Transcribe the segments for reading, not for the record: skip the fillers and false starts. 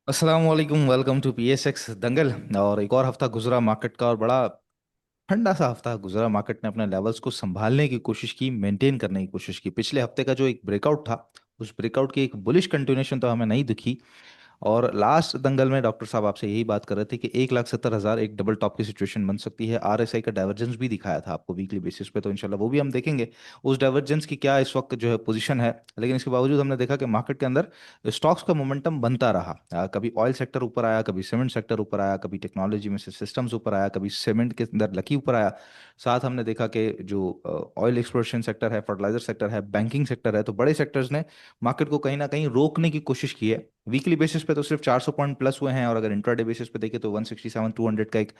अस्सलाम वालेकुम। Welcome to PSX दंगल। और एक और हफ्ता गुजरा मार्केट का, और बड़ा ठंडा सा हफ्ता गुजरा। मार्केट ने अपने लेवल्स को संभालने की कोशिश की, मेंटेन करने की कोशिश की। पिछले हफ्ते का जो एक ब्रेकआउट था, उस ब्रेकआउट की एक बुलिश कंटिन्यूएशन तो हमें नहीं दिखी। और लास्ट दंगल में डॉक्टर साहब आपसे यही बात कर रहे थे कि 1,70,000 एक डबल टॉप की सिचुएशन बन सकती है। आरएसआई का डाइवर्जेंस भी दिखाया था आपको वीकली बेसिस पे, तो इंशाल्लाह वो भी हम देखेंगे उस डाइवर्जेंस की क्या इस वक्त जो है पोजीशन है। लेकिन इसके बावजूद हमने देखा कि मार्केट के अंदर स्टॉक्स का मोमेंटम बनता रहा। कभी ऑयल सेक्टर ऊपर आया, कभी सीमेंट सेक्टर ऊपर आया, कभी टेक्नोलॉजी में से सिस्टम्स ऊपर आया, कभी सीमेंट के अंदर लकी ऊपर आया। साथ हमने देखा कि जो ऑयल एक्सप्लोरेशन सेक्टर है, फर्टिलाइजर सेक्टर है, बैंकिंग सेक्टर है, तो बड़े सेक्टर्स ने मार्केट को कहीं ना कहीं रोकने की कोशिश की है। वीकली बेसिस पे तो सिर्फ 400 पॉइंट प्लस हुए हैं, और अगर इंट्राडे बेसिस पे देखें तो 167,200 का एक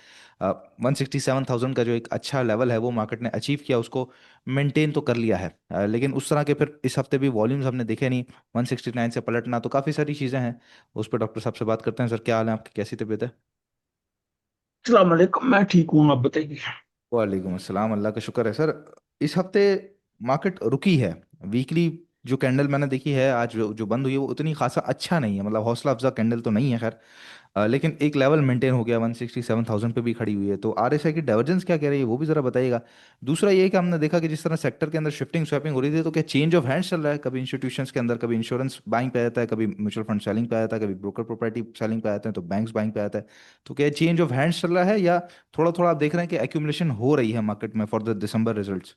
167,000 का जो एक अच्छा लेवल है वो मार्केट ने अचीव किया, उसको मेंटेन तो कर लिया है। लेकिन उस तरह के फिर इस हफ्ते भी वॉल्यूम्स हमने देखे नहीं। 169 से पलटना, तो काफ़ी सारी चीज़ें हैं। उस पर डॉक्टर साहब से बात करते हैं। सर, क्या हाल है आपकी, कैसी तबीयत है? अस्सलाम वालेकुम। मैं ठीक हूँ, आप बताइए। वालेकुम अस्सलाम, अल्लाह का शुक्र है सर। इस हफ्ते मार्केट रुकी है। वीकली जो कैंडल मैंने देखी है आज, जो बंद हुई है, वो उतनी खासा अच्छा नहीं है। मतलब हौसला अफजा कैंडल तो नहीं है, खैर। लेकिन एक लेवल मेंटेन हो गया, 167,000 पे भी खड़ी हुई है। तो आरएसआई की डाइवर्जेंस क्या कह रही है, वो भी जरा बताइएगा। दूसरा ये है कि हमने देखा कि जिस तरह सेक्टर के अंदर शिफ्टिंग स्वैपिंग हो रही थी, तो क्या चेंज ऑफ हैंड्स चल रहा है? कभी इंस्टीट्यूशंस के अंदर, कभी इंश्योरेंस बाइंग पे आ जाता है, कभी म्यूचुअल फंड सेलिंग पे आ जाता है, कभी ब्रोकर प्रॉपर्टी सेलिंग पे आ जाते हैं, तो बैंक्स बाइंग पे आता है। तो क्या चेंज ऑफ हैंड्स चल रहा है, या थोड़ा थोड़ा आप देख रहे हैं कि एक्यूमुलेशन हो रही है मार्केट में फॉर द दिसंबर रिजल्ट्स?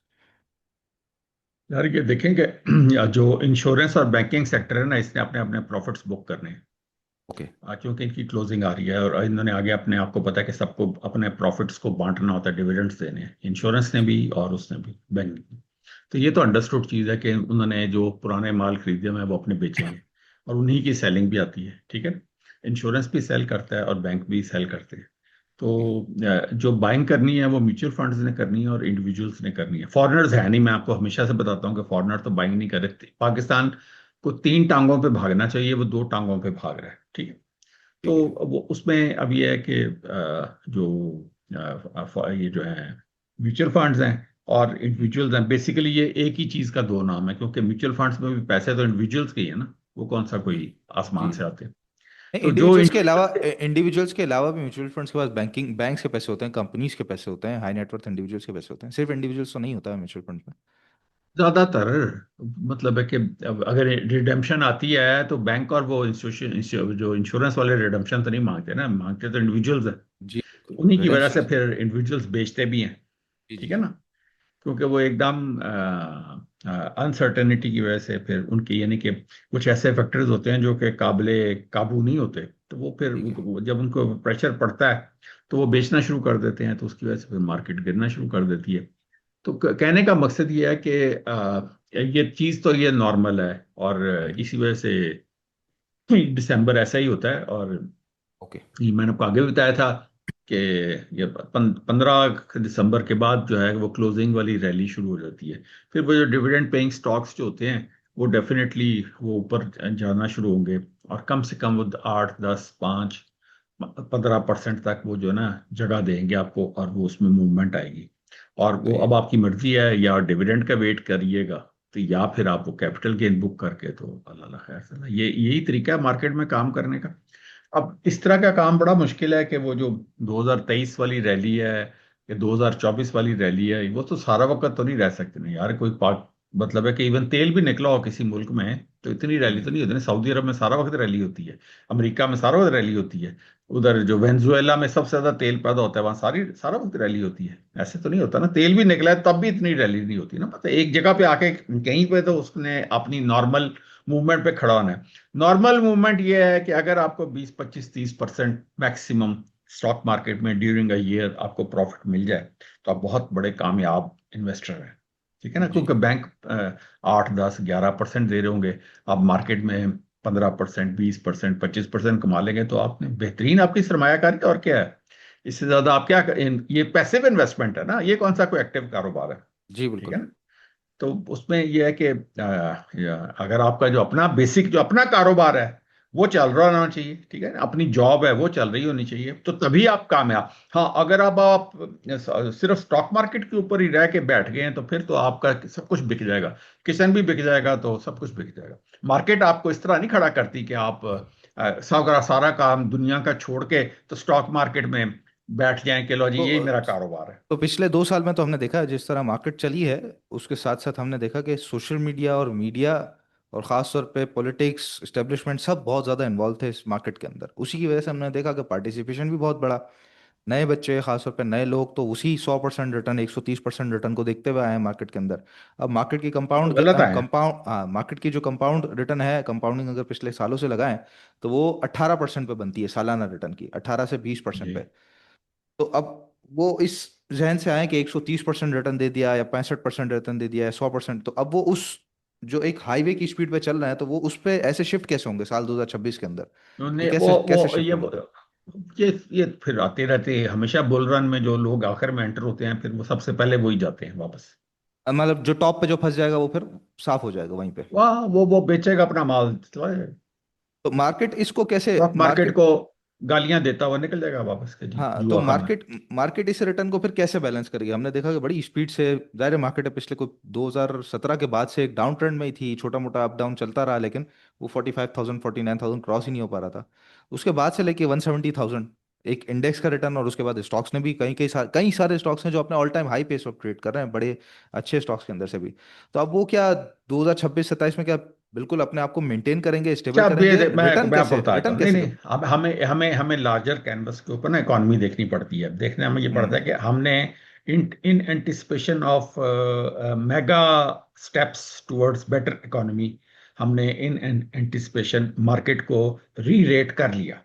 यार ये देखेंगे या जो इंश्योरेंस और बैंकिंग सेक्टर है ना, इसने अपने अपने प्रॉफिट्स बुक करने हैं। ओके। क्योंकि इनकी क्लोजिंग आ रही है और इन्होंने आगे अपने आप को पता है कि सबको अपने प्रॉफिट्स को बांटना होता है, डिविडेंड्स देने हैं, इंश्योरेंस ने भी और उसने भी, बैंक ने भी। तो ये तो अंडरस्टूड चीज़ है कि उन्होंने जो पुराने माल खरीदे हुए हैं वो अपने बेचेंगे, और उन्हीं की सेलिंग भी आती है, ठीक है। इंश्योरेंस भी सेल करता है और बैंक भी सेल करते हैं। तो जो बाइंग करनी है वो म्यूचुअल फंड्स ने करनी है और इंडिविजुअल्स ने करनी है। फॉरेनर्स है नहीं, मैं आपको हमेशा से बताता हूँ कि फॉरेनर तो बाइंग नहीं कर रहे। पाकिस्तान को तीन टांगों पे भागना चाहिए, वो दो टांगों पे भाग रहा है, ठीक है। ठीक तो है। वो उसमें अब ये है कि जो ये जो है म्यूचुअल फंड्स हैं और हम्म। इंडिविजुअल्स हैं, बेसिकली ये एक ही चीज का दो नाम है, क्योंकि म्यूचुअल फंड्स में भी पैसे तो इंडिविजुअल्स के ही है ना, वो कौन सा जी। कोई आसमान जी से जी। आते हैं। नहीं, तो जो इंडिविजुअल्स के अलावा भी म्यूचुअल फंड्स के पास बैंकिंग बैंक्स के पैसे होते हैं, कंपनीज के पैसे होते हैं, हाई नेटवर्थ इंडिविजुअल्स के पैसे होते हैं। सिर्फ इंडिविजुअल्स तो नहीं होता है म्यूचुअल फंड में। ज्यादातर मतलब है कि अब अगर रिडेम्पशन आती है तो बैंक और वो इंस्टीट्यूशन जो इंश्योरेंस वाले रिडेम्पशन तो नहीं मांगते ना, मांगते तो इंडिविजुअल्स है। जी तो बिल्कुल, उन्हीं की वजह से रिडेम्पशन। फिर इंडिविजुअल्स बेचते भी हैं, जी ठीक जी है जी। ना। क्योंकि वो एकदम अनसर्टेनिटी की वजह से फिर उनकी, यानी कि कुछ ऐसे फैक्टर्स होते हैं जो कि काबिले काबू नहीं होते, तो वो फिर ठीक है। जब उनको प्रेशर पड़ता है तो वो बेचना शुरू कर देते हैं, तो उसकी वजह से फिर मार्केट गिरना शुरू कर देती है। तो कहने का मकसद ये है कि ये चीज़ तो ये नॉर्मल है, और हम्म। इसी वजह से दिसंबर ऐसा ही होता है। और ओके। ये मैंने आपको आगे भी बताया था कि ये 15 दिसंबर के बाद जो है वो क्लोजिंग वाली रैली शुरू हो जाती है। फिर वो जो डिविडेंड पेइंग स्टॉक्स जो होते हैं वो डेफिनेटली वो ऊपर जाना शुरू होंगे, और कम से कम वो 8, 10, 5, 15% तक वो जो है ना जगह देंगे आपको, और वो उसमें मूवमेंट आएगी। और तो वो ये अब आपकी मर्जी है, या डिविडेंड का वेट करिएगा, तो या फिर आप वो कैपिटल गेन बुक करके, तो अल्लाह खैर सला, ये यही तरीका है मार्केट में काम करने का। अब इस तरह का काम बड़ा मुश्किल है कि वो जो 2023 वाली रैली है या 2024 वाली रैली है, वो तो सारा वक्त तो नहीं रह सकते ना यार। कोई पार्ट मतलब है कि इवन तेल भी निकला हो किसी मुल्क में तो इतनी रैली तो हम्म। नहीं होती ना। सऊदी अरब में सारा वक्त रैली होती है, अमेरिका में सारा वक्त रैली होती है, उधर जो वेनेजुएला में सबसे ज्यादा तेल पैदा होता है वहां सारा वक्त रैली होती है। ऐसे तो नहीं होता ना, तेल भी निकला है तब भी इतनी रैली नहीं होती ना। पता है, एक जगह पे आके कहीं पे तो उसने अपनी नॉर्मल मूवमेंट पे खड़ा होना है। नॉर्मल मूवमेंट ये है कि अगर आपको 20, 25, 30% मैक्सिमम स्टॉक मार्केट में ड्यूरिंग अ ईयर आपको प्रॉफिट मिल जाए, तो आप बहुत बड़े कामयाब इन्वेस्टर हैं, ठीक है ना। जी। क्योंकि बैंक 8, 10, 11% दे रहे होंगे, आप मार्केट में 15%, 20%, 25% कमा लेंगे, तो आपने बेहतरीन आपकी सरमायाकारी है, और क्या है इससे ज्यादा आप क्या ये पैसिव इन्वेस्टमेंट है ना, ये कौन सा कोई एक्टिव कारोबार है, जी ठीक बिल्कुल। है ना। तो उसमें यह है कि अगर आपका जो अपना बेसिक जो अपना कारोबार है वो चल रहा होना चाहिए, ठीक है ना, अपनी जॉब है वो चल रही होनी चाहिए, तो तभी आप कामयाब। हाँ, अगर आप सिर्फ स्टॉक मार्केट के ऊपर ही रह के बैठ गए हैं तो फिर तो आपका सब कुछ बिक जाएगा, किचन भी बिक जाएगा, तो सब कुछ बिक जाएगा। मार्केट आपको इस तरह नहीं खड़ा करती कि आप सारा सारा काम दुनिया का छोड़ के तो स्टॉक मार्केट में बैठ जाएं कि लो जी यही तो मेरा कारोबार है। तो पिछले 2 साल में तो हमने देखा है जिस तरह मार्केट चली है, उसके साथ साथ हमने देखा कि सोशल मीडिया और मीडिया और ख़ास तौर पे पॉलिटिक्स इस्टेब्लिशमेंट सब बहुत ज़्यादा इन्वॉल्व थे इस मार्केट के अंदर। उसी की वजह से हमने देखा कि पार्टिसिपेशन भी बहुत बड़ा। नए बच्चे खासतौर पे नए लोग तो उसी 100% रिटर्न 130% रिटर्न को देखते हुए आए हैं मार्केट के अंदर। अब मार्केट की तो गलत आए हैं। कंपाउंड हाँ, मार्केट की जो कंपाउंड रिटर्न है, कंपाउंडिंग अगर पिछले सालों से लगाएं तो वो 18% पे बनती है सालाना रिटर्न की, 18 से 20% जी। पे। तो अब वो इस जहन से आए कि 130% रिटर्न दे दिया या 65% रिटर्न दे दिया या 100%, तो अब वो उस जो एक हाईवे की स्पीड पे चल रहे हैं तो वो उस पे ऐसे शिफ्ट कैसे होंगे साल 2026 के अंदर? ये उन्होंने कैसे कैसे वो शिफ्ट होंगे? ये फिर आते रहते हैं हमेशा बुल रन में, जो लोग आखिर में एंटर होते हैं फिर वो सबसे पहले वही जाते हैं वापस। मतलब जो टॉप पे जो फंस जाएगा वो फिर साफ हो जाएगा वहीं पे। वाह वो बेचेगा अपना माल, स्टॉक तो मार्केट इसको कैसे मार्केट मार्केट को गालियां देता हुआ निकल जाएगा वापस के जी हाँ, तो जुआ खाना। मार्केट मार्केट इस रिटर्न को फिर कैसे बैलेंस करेगी? हमने देखा कि बड़ी स्पीड से जाहिर है मार्केट पिछले कोई 2017 के बाद से एक डाउन ट्रेंड में ही थी, छोटा मोटा अप डाउन चलता रहा, लेकिन वो 45,000 49,000 क्रॉस ही नहीं हो पा रहा था। उसके बाद से लेके 170,000 एक इंडेक्स का रिटर्न, और उसके बाद स्टॉक्स ने भी कई सारे स्टॉक्स हैं जो अपने ऑल टाइम हाई पेस पर ट्रेड कर रहे हैं, बड़े अच्छे स्टॉक्स के अंदर से भी। तो अब वो क्या 2026 27 में क्या बिल्कुल अपने आप को मेंटेन करेंगे, स्टेबल अच्छा अब करेंगे? मैं आपको बताता रिटर्न हूँ, नहीं कैसे नहीं, अब हमें लार्जर कैनवस के ऊपर ना इकोनॉमी देखनी पड़ती है। देखने हमें ये पड़ता हम्म। है कि हमने in in anticipation of mega steps towards better economy, हमने इन एंटिसिपेशन मार्केट को री रेट कर लिया।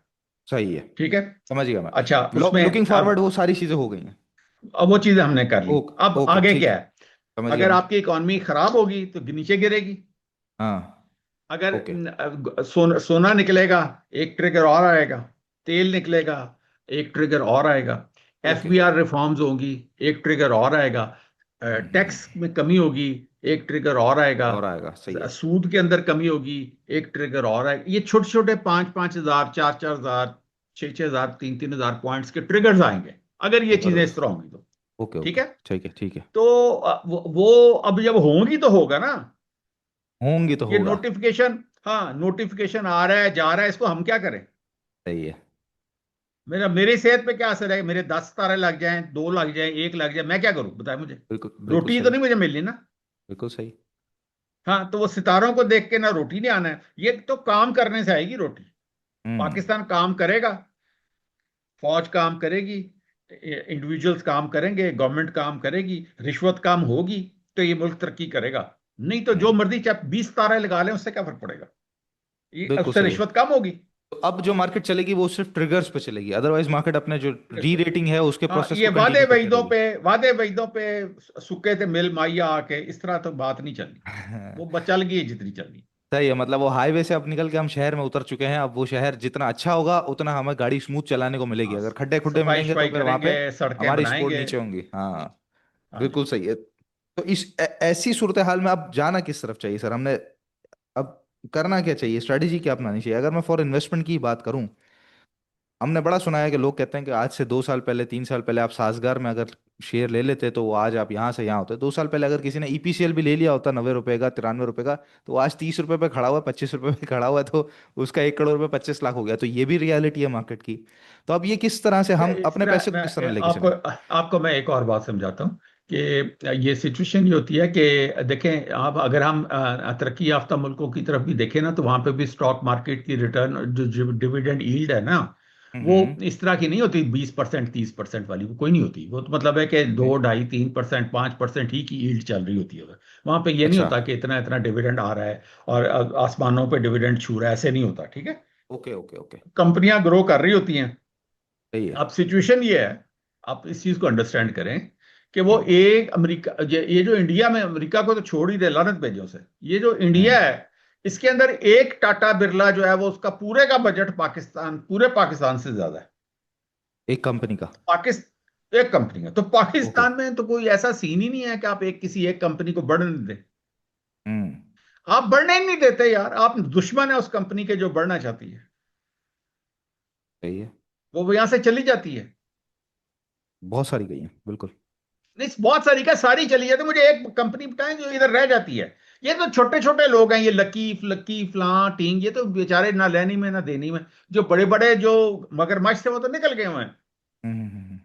सही है। ठीक है। समझ गया मैं। अच्छा उसमें लुकिंग फॉरवर्ड अब वो सारी चीजें हो गई हैं। अब वो चीजें हमने कर ली। ओके। अब ओके आगे ठीक क्या है। है? समझ गया अगर मैं। आपकी इकोनॉमी खराब होगी तो नीचे गिरेगी। हाँ। अगर ओके। सोना निकलेगा, एक ट्रिगर और आएगा। तेल निकलेगा, एक ट्रिगर और आएगा। ओके। एफबीआर रिफॉर्म्स होंगी, एक ट्रिगर और आएगा। हम्म। टैक्स में कमी होगी, एक ट्रिगर और आएगा। और आएगा, सही है। सूद के अंदर कमी होगी, एक ट्रिगर और आएगा। ये छोटे छोटे 5 5 हजार, 4 4 हजार, 6 6 हजार, 3 3 हजार पॉइंट्स के ट्रिगर्स आएंगे अगर ये चीजें इस जबरदस्त। तरह होंगी तो। ओके ठीक ओके है। ठीक है ठीक है। तो वो अब जब होंगी तो होगा ना। होंगी तो ये होगा। नोटिफिकेशन, हाँ नोटिफिकेशन आ रहा है जा रहा है, इसको हम क्या करें? सही है। मेरी सेहत पे क्या असर है? मेरे 10 तारे लग जाएं, दो लग जाएं, एक लग जाए, मैं क्या करूं बताए मुझे? बिल्कुल बिल्कुल रोटी तो सही। नहीं मुझे मिलनी ना। बिल्कुल सही। हाँ तो वो सितारों को देख के ना रोटी नहीं आना है, ये तो काम करने से आएगी रोटी। हम्म। पाकिस्तान काम करेगा, फौज काम करेगी, इंडिविजुअल्स काम करेंगे, गवर्नमेंट काम करेगी, रिश्वत काम होगी, तो ये मुल्क तरक्की करेगा। नहीं तो जो हम्म। मर्जी चाहे 20 तारे लगा लें, उससे क्या फर्क पड़ेगा? ये बिल्कुल उससे सही है। रिश्वत कम होगी। तो अब जो मार्केट चलेगी वो सिर्फ ट्रिगर्स पे चलेगी, अदरवाइज मार्केट अपने जो री रेटिंग है उसके हाँ प्रोसेस ये को कंटिन्यू करते रहेगी। वादे वईदों पे सुके थे मिल माहिया आके, इस तरह तो बात नहीं चलनी। वो चल गई है जितनी चलनी। सही है, मतलब वो हाईवे से अब निकल के हम शहर में उतर चुके हैं। अब वो शहर जितना अच्छा होगा उतना हमें गाड़ी स्मूथ चलाने को मिलेगी, हाँ, अगर खड्डे खुड्डे सफाई मिलेंगे तो शफाई फिर वहां करेंगे, पे सड़कें हमारी स्पोर्ट बनाएंगे। नीचे होंगी। हाँ। हाँ बिल्कुल जी। सही है। तो ऐसी सूरत हाल में अब जाना किस तरफ चाहिए सर? हमने अब करना क्या चाहिए, स्ट्रेटेजी क्या अपनानी चाहिए? अगर मैं फॉर इन्वेस्टमेंट की बात करूं, हमने बड़ा सुना है कि लोग कहते हैं कि आज से 2 साल पहले 3 साल पहले आप साजगार में अगर शेयर ले लेते तो वो आज आप यहाँ से यहाँ होते। 2 साल पहले अगर किसी ने ईपीसीएल भी ले लिया होता 90 रुपए का 93 रुपए का, तो वो आज 30 रुपए पे खड़ा हुआ है, 25 रुपए पे खड़ा हुआ है, तो उसका 1 करोड़ रुपए 25 लाख हो गया। तो ये भी रियलिटी है मार्केट की। तो अब ये किस तरह से अच्छा हम इस अपने तरह पैसे को किस तरह लेके आपको चलें? आपको मैं एक और बात समझाता हूँ कि ये सिचुएशन ये होती है कि देखें आप, अगर हम तरक्की याफ्ता मुल्कों की तरफ भी देखें ना, तो वहां पे भी स्टॉक मार्केट की रिटर्न जो डिविडेंड यील्ड है ना, वो हम्म। इस तरह की नहीं होती 20% 30% वाली, वो कोई नहीं होती। वो तो मतलब है कि जी। 2 2.5 3% 5% ही की यील्ड चल रही होती है उधर। वहां पे ये नहीं अच्छा। होता कि इतना इतना डिविडेंड आ रहा है और आसमानों पे डिविडेंड छू रहा है, ऐसे नहीं होता। ठीक है। Okay okay okay. कंपनियां ग्रो कर रही होती हैं। सही है। अब सिचुएशन ये है, आप इस चीज को अंडरस्टैंड करें कि वो हम्म। एक अमेरिका, ये जो इंडिया में, अमेरिका को तो छोड़ ही दे लानत भेजो से, ये जो इंडिया हम्म। है, इसके अंदर एक टाटा बिरला जो है वो उसका पूरे का बजट पूरे पाकिस्तान से ज्यादा है। एक कंपनी का। पाकिस्तान एक कंपनी है, तो ओके। पाकिस्तान में तो कोई ऐसा सीन ही नहीं है कि आप किसी एक कंपनी को बढ़ने दें। हम्म। आप बढ़ने ही नहीं देते यार, आप दुश्मन है उस कंपनी के जो बढ़ना चाहती है। सही है। वो यहां से चली जाती है। बहुत सारी गई हैं बिल्कुल। नहीं बहुत सारी का सारी चली जाती है, मुझे एक कंपनी बताएं जो इधर रह जाती है। ये तो छोटे छोटे लोग हैं, ये लकी लकी फलां टींग, ये तो बेचारे ना लेनी में ना देनी में। जो बड़े बड़े जो मगरमच्छ थे वो तो निकल गए हुए हैं।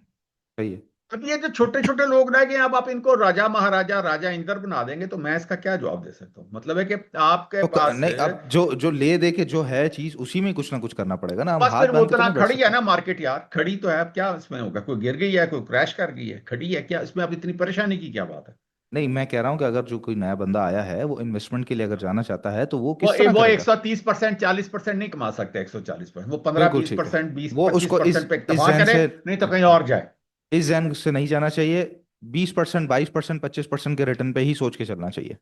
सही है। अब ये जो छोटे छोटे लोग रह गए, अब आप इनको राजा महाराजा राजा इंद्र बना देंगे, तो मैं इसका क्या जवाब दे सकता हूँ? मतलब है कि आपके तो पास नहीं, अब जो जो ले दे के जो है चीज उसी में कुछ ना कुछ करना पड़ेगा ना, हम बस हाथ फिर वो बांध के तो उतना नहीं बैठ खड़ी है सकते। ना मार्केट यार, खड़ी तो है। अब क्या इसमें होगा? कोई गिर गई है, कोई क्रैश कर गई है, खड़ी है क्या? इसमें अब इतनी परेशानी की क्या बात है? नहीं, मैं कह रहा हूँ कि अगर जो कोई नया बंदा आया है वो इन्वेस्टमेंट के लिए अगर जाना चाहता है तो वो किस तरह वो एक करेगा। सौ तीस परसेंट 40% नहीं कमा सकते, 140%। वो पंद्रह बिल्कुल बीस ठीक है। परसेंट बीस वो पच्चीस उसको परसेंट पे इस तबाह जहन करे, से, नहीं तो कहीं और जाए। इस जहन से नहीं जाना चाहिए। 20%, 22%, 25% के रिटर्न पे ही सोच के चलना चाहिए।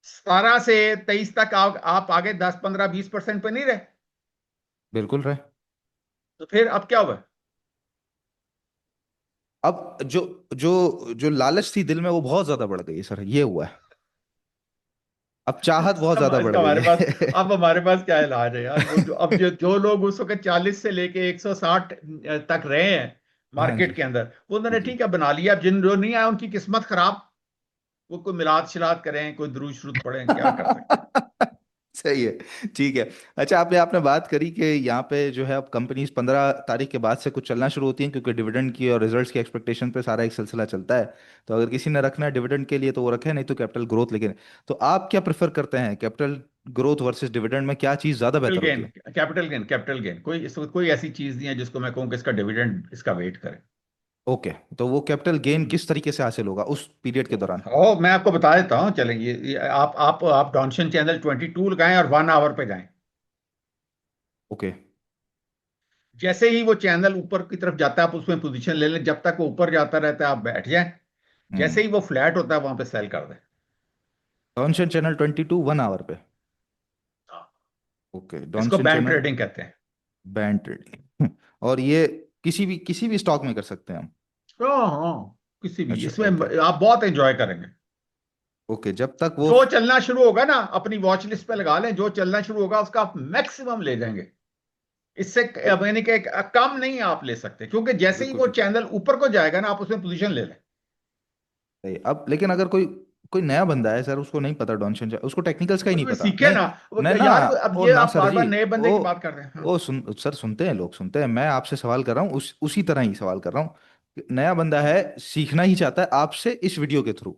17 से 23 तक आप आगे 10 15 20% पे नहीं रहे। बिल्कुल रहे। तो फिर अब क्या हुआ? अब जो जो जो लालच थी दिल में वो बहुत ज्यादा बढ़ गई है सर, ये हुआ है। अब चाहत बहुत ज्यादा बढ़ इसका गई हमारे पास, है। अब हमारे पास क्या इलाज है यार? वो जो अब जो लोग उस वक्त 40 से लेके 160 तक रहे हैं हाँ जी। मार्केट के अंदर, वो जी उन्होंने जी। ठीक है बना लिया। अब जिन जो नहीं आया उनकी किस्मत खराब। वो कोई मिलाद शिलाद करें, कोई दुरूद शुरूद पढ़ें, क्या कर सकते हैं? सही है। ठीक है। अच्छा, आपने आपने बात करी कि यहाँ पे जो है अब कंपनीज 15 तारीख के बाद से कुछ चलना शुरू होती हैं, क्योंकि डिविडेंड की और रिजल्ट्स की एक्सपेक्टेशन पे सारा एक सिलसिला चलता है। तो अगर किसी ने रखना है डिविडेंड के लिए तो वो रखे, नहीं तो कैपिटल ग्रोथ। लेकिन तो आप क्या प्रेफर करते हैं, कैपिटल ग्रोथ वर्सेस डिविडेंड में क्या चीज़ ज़्यादा कैपिटल बेहतर होती गेन, है? Capital gain, capital gain. कोई ऐसी चीज नहीं है जिसको मैं कहूँ कि इसका डिविडेंड इसका वेट करे। ओके। तो वो कैपिटल गेन किस तरीके से हासिल होगा उस पीरियड के दौरान? मैं आपको बता देता हूँ, चलेंगे आप डॉनशन चैनल 22 लगाएं और 1 आवर पे जाएं। ओके। जैसे ही वो चैनल ऊपर की तरफ जाता है, आप उसमें पोजीशन ले लें। जब तक वो ऊपर जाता रहता है आप बैठ जाएं। हम्म। जैसे ही वो फ्लैट होता है वहां पे सेल कर दें। डॉनशन चैनल 22 1 आवर पे। हाँ। ओके, इसको डॉनसन बैंक चैनल। ट्रेडिंग कहते हैं। Band trading. और ये किसी भी स्टॉक में कर सकते हैं हम? हाँ हाँ, किसी भी अच्छा, इसमें ओके। आप बहुत एंजॉय करेंगे। ओके, जब तक वो जो चलना शुरू होगा ना, अपनी वॉच लिस्ट पे लगा लें, जो चलना शुरू होगा उसका आप मैक्सिमम ले जाएंगे। इससे यानी कि कम नहीं आप ले सकते, क्योंकि जैसे ही बिल्कुल वो ठीक है। चैनल ऊपर को जाएगा ना, आप उसमें पोजीशन ले लें। सही। अब लेकिन अगर कोई कोई नया बंदा है सर, उसको नहीं पता डॉनसन, उसको टेक्निकल्स का ही नहीं उसमें पता, सीखे नहीं। ना। वो नहीं ना। यार अब ओ ये ना आप सर बार जी। बार नए बंदे ओ की बात कर रहे हैं। हाँ। ओ सर, सुनते हैं लोग, सुनते हैं। मैं आपसे सवाल कर रहा हूँ, उसी तरह ही सवाल कर रहा हूँ कि नया बंदा है, सीखना ही चाहता है आपसे इस वीडियो के थ्रू,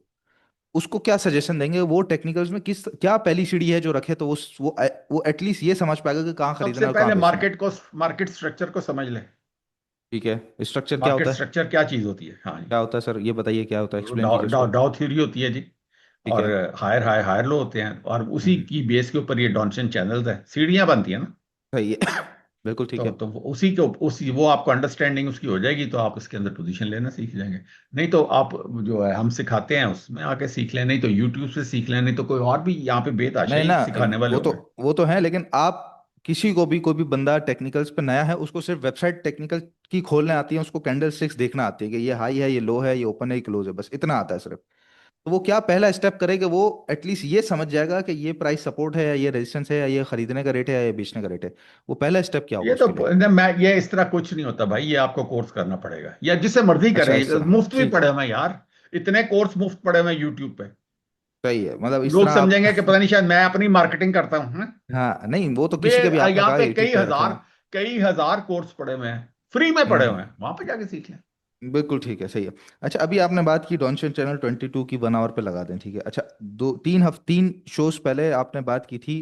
उसको क्या सजेशन देंगे? वो टेक्निकल्स में किस क्या पहली सीढ़ी है जो रखे तो वो एटलीस्ट ये समझ पाएगा कि कहाँ खरीदना सबसे है और कहाँ पहले बेचना है। मार्केट स्ट्रक्चर को समझ लें। ठीक है। स्ट्रक्चर क्या मार्केट होता है? स्ट्रक्चर क्या चीज होती है? हाँ क्या होता है सर, ये बताइए, क्या होता है, जी, एक्सप्लेन कीजिए उसको। डाउ थ्योरी होती है जी। ठीक और है। हायर हाई हायर लो होते हैं, और उसी हम्म। की बेस के ऊपर ये डॉनसन चैनल्स है, सीढ़ियां बनती है ना। सही है। बिल्कुल ठीक है। तो उसी वो आपको अंडरस्टैंडिंग उसकी हो जाएगी, तो आप इसके अंदर पोजीशन लेना सीख जाएंगे। नहीं तो आप जो है हम सिखाते हैं उसमें आके सीख लें, नहीं तो यूट्यूब से सीख लें, नहीं तो कोई और भी यहाँ पे नहीं बेतहाशाई ना, सिखाने वाले वो तो होंगे। वो तो है, लेकिन आप किसी को भी, कोई भी बंदा टेक्निकल्स पे नया है, उसको सिर्फ वेबसाइट टेक्निकल की खोलने आती है, उसको कैंडल स्टिक्स देखना आती है कि ये हाई है, ये लो है, ये ओपन है, ये क्लोज है, बस इतना आता है सिर्फ। तो वो क्या पहला स्टेप करे कि वो एटलीस्ट ये समझ जाएगा कि ये प्राइस सपोर्ट है, या ये रेजिस्टेंस है, या ये खरीदने का रेट है, या ये बेचने का रेट है? वो पहला स्टेप क्या होगा ये तो उसके लिए? मैं ये इस तरह कुछ नहीं होता भाई, ये आपको कोर्स करना पड़ेगा, या जिससे मर्जी अच्छा, करें। इस तरह, मुफ्त भी ठीक पढ़े है। हुए हैं यार, इतने कोर्स मुफ्त पड़े हुए हैं यूट्यूब पे। सही है, मतलब इस लोग तरह आप। समझेंगे कि पता नहीं शायद मैं अपनी मार्केटिंग करता हूँ, है? हाँ, नहीं, वो तो वे किसी के भी, आपने यहाँ कहा पे यूट्यूब पे रखे हैं। कई हजार कोर्स पड़े हुए हैं, फ्री में पड़े हम्म। हुए हैं, वहां पे जाके सीख लें। बिल्कुल ठीक है, सही है। अच्छा, अभी आपने बात की डॉनशन चैनल 22 की 1 आवर पे लगा दें, ठीक है। अच्छा, 3 शोज पहले आपने बात की थी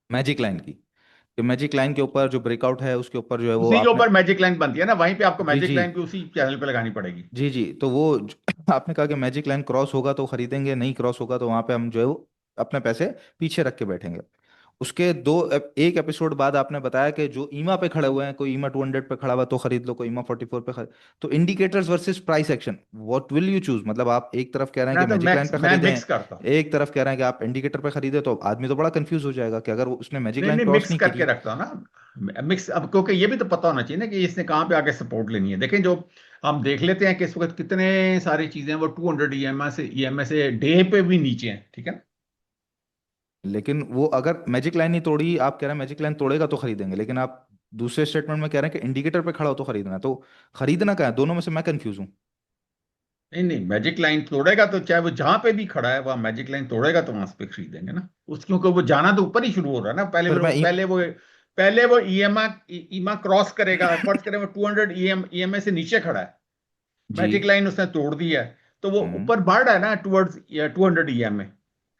मैजिक लाइन की, कि मैजिक लाइन के ऊपर जो ब्रेकआउट है उसके ऊपर जो है वो उसी के आपने। ऊपर मैजिक लाइन बनती है ना, वहीं पे आपको जी मैजिक जी। लाइन भी उसी चैनल पे लगानी पड़ेगी। जी जी, तो वो आपने कहा कि मैजिक लाइन क्रॉस होगा तो खरीदेंगे, नहीं क्रॉस होगा तो वहां पे हम जो है वो अपने पैसे पीछे रख के बैठेंगे। उसके एक एपिसोड बाद आपने बताया कि जो ईमा पे खड़े हुए हैं, कोई ईमा 200 पे खड़ा हुआ तो खरीद लो, कोई ईमा 44 पे खरीद। तो indicators versus price action, what will you choose? मतलब आप एक तरफ कह रहे हैं कि मैजिक लाइन पे मैं खरीदें, मिक्स करता हूँ। एक तरफ कह रहे हैं कि आप इंडिकेटर पे खरीदे, तो आदमी तो बड़ा कंफ्यूज हो जाएगा कि अगर उसने मैजिक नहीं लाइन नहीं, क्रॉस मिक्स नहीं करके करी। रखता हूँ ना। मिक्स, अब क्योंकि ये भी तो पता होना चाहिए ना कि इसने कहाँ पे आगे सपोर्ट लेनी है। देखें, जो हम देख लेते हैं कि इस वक्त कितने सारी चीजें वो 200 ईएमए से डे पे भी नीचे हैं, ठीक है ना? लेकिन वो अगर मैजिक लाइन नहीं तोड़ी, आप कह रहे हैं मैजिक लाइन तोड़ेगा तो खरीदेंगे, लेकिन आप दूसरे स्टेटमेंट में कह रहे हैं कि इंडिकेटर पे खड़ा हो तो खरीदना है, तो खरीदना क्या है दोनों में से? मैं कंफ्यूज हूँ। नहीं नहीं, मैजिक लाइन तोड़ेगा तो चाहे वो जहां पे भी खड़ा है वहां मैजिक लाइन तोड़ेगा तो वहां पे खरीदेंगे ना उस, क्योंकि वो जाना तो ऊपर ही शुरू हो रहा है ना। फिर मैं पहले वो ईएमआ ईमा क्रॉस करेगा, फर्ज करें वो 200 ईएमए से नीचे खड़ा है, जी। मैजिक लाइन उसने तोड़ दी है, तो वो हम्म। ऊपर बढ़ रहा है ना टुवर्ड्स 200 ईएमए।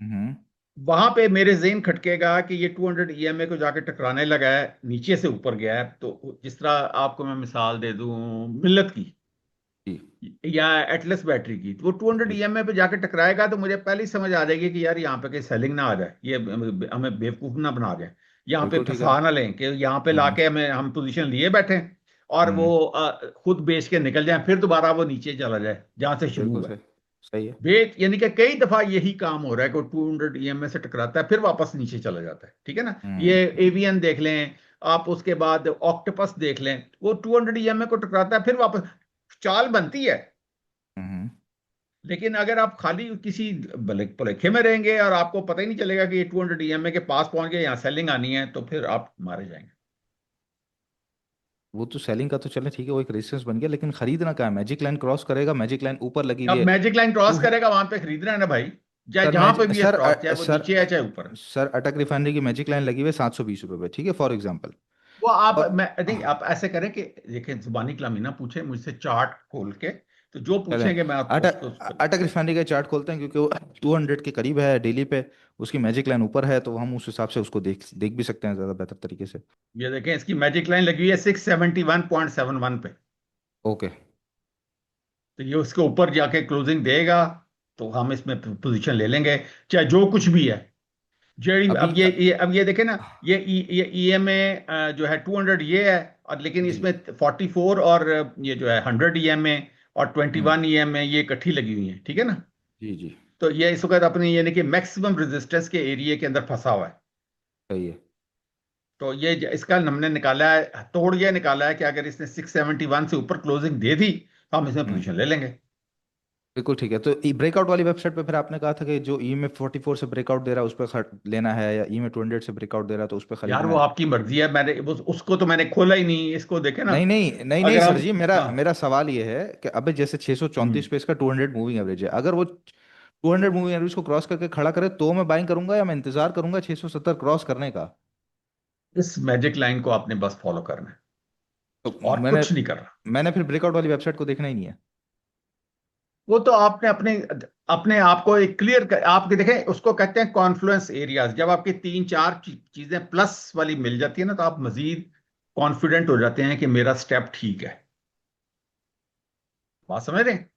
हम्म। वहां पे मेरे जेन खटकेगा कि ये 200 ईएमए को जाके टकराने लगा है, नीचे से ऊपर गया है। तो जिस तरह आपको मैं मिसाल दे दूं मिल्लत की जी। या एटलस बैटरी की, तो वो 200 जी। ईएमए पे जाके टकराएगा तो मुझे पहले ही समझ आ जाएगी कि यार यहाँ पे कहीं सेलिंग ना आ जाए, ये हमें बेवकूफ ना बना जाए, यहाँ पे बिल्कुल ठीक है। फंसा ना लें कि यहाँ पे हम्म। लाके हमें हम पोजीशन लिए बैठे हैं और वो हम्म। खुद बेच के निकल जाए, फिर दोबारा वो नीचे चला जाए जहां से शुरू बिल्कुल हुआ है। सही। सही है। बेच यानी कि कई दफा यही काम हो रहा है कि 200 ईएमए से टकराता है फिर वापस नीचे चला जाता है, ठीक है ना। ये हम्म। एवियन देख लें आप, उसके बाद ऑक्टोपस देख लें, वो 200 ईएमए को टकराता है फिर वापस चाल बनती है। हम्म। लेकिन अगर आप खाली किसी भुलेखे में रहेंगे और आपको पता ही नहीं चलेगा कि ये 200 ईएमए के पास पहुंच गए, यहाँ सेलिंग आनी है, तो फिर आप मारे जाएंगे। वो तो सेलिंग का तो चले ठीक है, वो एक रेजिस्टेंस बन गया, लेकिन खरीदना क्या है? मैजिक लाइन क्रॉस करेगा, मैजिक लाइन ऊपर लगी हुई अब है। मैजिक लाइन क्रॉस टू करेगा वहां पे खरीदना है ना भाई, चाहे सर जहां पे भी है सर क्रॉस, चाहे वो सर नीचे है चाहे ऊपर है। सर अटक रिफाइनरी की मैजिक लाइन लगी हुई है 720 रुपये पे, ठीक है, फॉर एग्जाम्पल। वो आप और मैं नहीं, आप ऐसे करें कि देखिए जुबानी कलामी ना पूछे मुझसे, चार्ट खोल के तो जो चलें, पूछेंगे मैं आपको अटक उसको अटक रिफाइनरी का चार्ट खोलते हैं, क्योंकि वो 200 के करीब है डेली पे। उसकी मैजिक लाइन ऊपर है, तो हम उस हिसाब से उसको देख देख भी सकते हैं ज़्यादा बेहतर तरीके से। ये देखें इसकी मैजिक लाइन लगी हुई है 671.71 पे। ओके। तो ये उसके ऊपर जाके क्लोजिंग देगा तो हम इसमें पोजीशन ले लेंगे, चाहे जो कुछ भी है। जेडी अभी अब ये देखें ना, ये ईएमए जो है 200 ये है, और लेकिन जी। इसमें 44 और ये जो है 100 ईएमए और हम्म। 21 ईएमए ये इकट्ठी लगी हुई है, ठीक है ना। जी जी। तो ये इस वक्त अपनी यानी कि मैक्सिमम रेजिस्टेंस के एरिया के अंदर फंसा हुआ है। सही है। तो ये इसका हमने निकाला है, तोड़ ये निकाला है कि अगर इसने 671 से ऊपर क्लोजिंग दे दी तो हम इसमें हम्म। पोजीशन ले लेंगे। बिल्कुल ठीक है। तो ब्रेकआउट वाली वेबसाइट पे फिर आपने कहा था कि जो ई में 44 से ब्रेकआउट दे रहा है उस पर लेना है, या ई में 200 से ब्रेकआउट दे रहा है तो उस पर यार खरीदना वो है? आपकी मर्जी है, मैंने उसको तो मैंने खोला ही नहीं, इसको देखे ना। नहीं नहीं नहीं नहीं अगर सर हम जी, मेरा हाँ मेरा सवाल ये है कि अबे जैसे 634 हम्म, पे इसका 200 मूविंग एवरेज है, अगर वो 200 मूविंग एवरेज को क्रॉस करके खड़ा करे तो मैं बाइंग करूंगा, या मैं इंतजार करूंगा 670 क्रॉस करने का? इस मैजिक लाइन को आपने बस फॉलो करना है तो और मैंने कुछ नहीं करना। मैंने फिर ब्रेकआउट वाली वेबसाइट को देखना ही नहीं है? वो तो आपने अपने अपने आप को एक क्लियर आपके देखें, उसको कहते हैं कॉन्फ्लुएंस एरियाज। जब आपकी तीन चार चीजें प्लस वाली मिल जाती है ना तो आप मजीद कॉन्फिडेंट हो जाते हैं कि मेरा स्टेप ठीक है। बात समझ रहे हैं?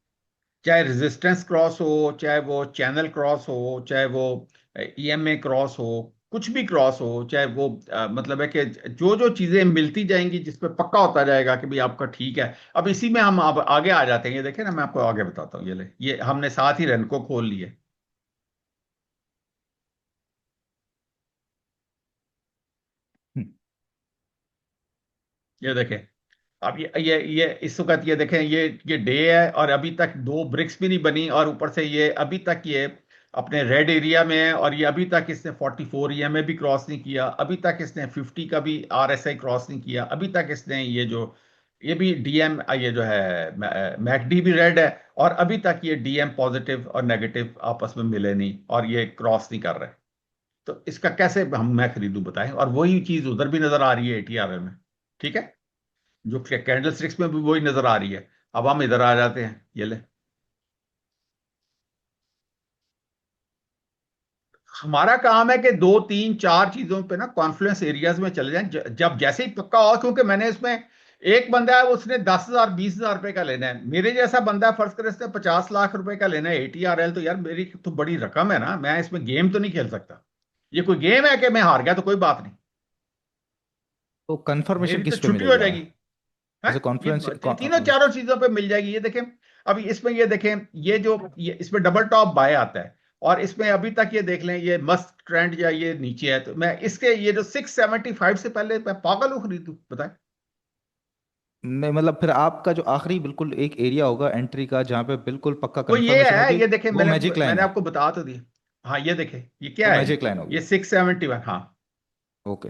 चाहे रेजिस्टेंस क्रॉस हो, चाहे वो चैनल क्रॉस हो, चाहे वो ईएमए क्रॉस हो, कुछ भी क्रॉस हो, चाहे वो मतलब है कि जो जो चीजें मिलती जाएंगी जिस पे पक्का होता जाएगा कि भाई आपका ठीक है। अब इसी में हम अब आगे आ जाते हैं, ये देखें ना मैं आपको आगे बताता हूँ, ये ले, ये हमने साथ ही रन को खोल लिए। हम्म। ये देखें, अब ये इस वक्त ये देखें, ये डे है और अभी तक दो ब्रिक्स भी नहीं बनी, और ऊपर से ये अभी तक ये अपने रेड एरिया में है, और ये अभी तक इसने 44 ईएमए भी क्रॉस नहीं किया, अभी तक इसने 50 का भी आरएसआई क्रॉस नहीं किया, अभी तक इसने ये जो ये भी डीएम ये जो है मैकडी भी रेड है, और अभी तक ये डीएम पॉजिटिव और नेगेटिव आपस में मिले नहीं और ये क्रॉस नहीं कर रहे। तो इसका कैसे हम मैं खरीदूं बताएं, और वही चीज उधर भी नजर आ रही है एटीआरएल में, ठीक है, जो कैंडल स्टिक्स में भी वही नजर आ रही है। अब हम इधर आ जाते हैं, ये ले, हमारा काम है कि दो तीन चार चीजों पे ना कॉन्फ्लुएंस एरियाज में चले जाएं, जब जैसे ही पक्का हो, क्योंकि मैंने इसमें एक बंदा है उसने 10,000 20,000 रुपए का लेना है, मेरे जैसा बंदा फर्ज करे इसने 50 लाख रुपए का लेना है एटीआरएल, तो यार मेरी तो बड़ी रकम है ना, मैं इसमें गेम तो नहीं खेल सकता। ये कोई गेम है कि मैं हार गया तो कोई बात नहीं, तो कंफर्मेशन मेरी तो किस पे छुट्टी हो मिलेगी जाएगी। हमें? है जैसे ये कॉन्फ्लुएंस। तीनों चारों चीजों पे मिल जाएगी, ये देखें। अभी इसमें ये देखें, ये जो ये इसमें डबल टॉप बाय आता है, और इसमें अभी तक ये देख लें ये मस्त ट्रेंड या ये नीचे है, तो मैं इसके ये जो 675 से पहले मैं पागल हूँ खरीदूं बताएं। नहीं मतलब फिर आपका जो आखिरी बिल्कुल एक एरिया होगा एंट्री का जहाँ पे बिल्कुल पक्का वो ये कंफर्मेशन है, होगी, ये देखें, वो मैंने मैजिक लाइन मैंने है। आपको बता तो दिया। हाँ ये देखें, ये वो क्या है, मैजिक लाइन होगी। ये 671, हाँ। ओके।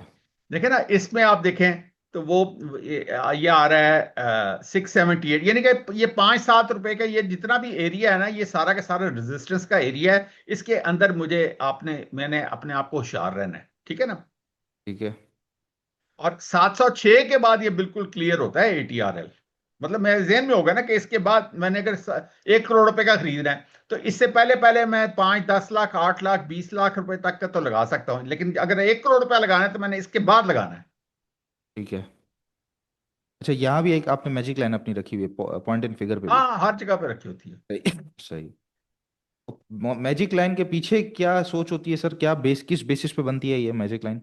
देखें ना इसमें आप देखें, तो वो ये आ रहा है 678, यानी कि ये 5-7 रुपए का ये जितना भी एरिया है ना, ये सारा का सारा रेजिस्टेंस का एरिया है। इसके अंदर मैंने अपने आप को होशियार रहना है, ठीक है ना। ठीक है। और 706 के बाद ये बिल्कुल क्लियर होता है ATRL। मतलब मेरे ज़हन में होगा ना कि इसके बाद मैंने अगर 1 करोड़ रुपए का खरीदना है, तो इससे पहले पहले मैं 5-10 लाख 8 लाख 20 लाख रुपए तक का तो लगा सकता हूं, लेकिन अगर 1 करोड़ रुपया लगाना है तो मैंने इसके बाद लगाना है। ठीक है। अच्छा, यहाँ भी एक आपने मैजिक लाइन अपनी रखी हुई है पॉइंट एंड फिगर पे भी। हाँ, हर जगह पे रखी होती है। सही। सही। मैजिक लाइन के पीछे क्या सोच होती है सर, क्या किस बेसिस पे बनती है ये मैजिक लाइन?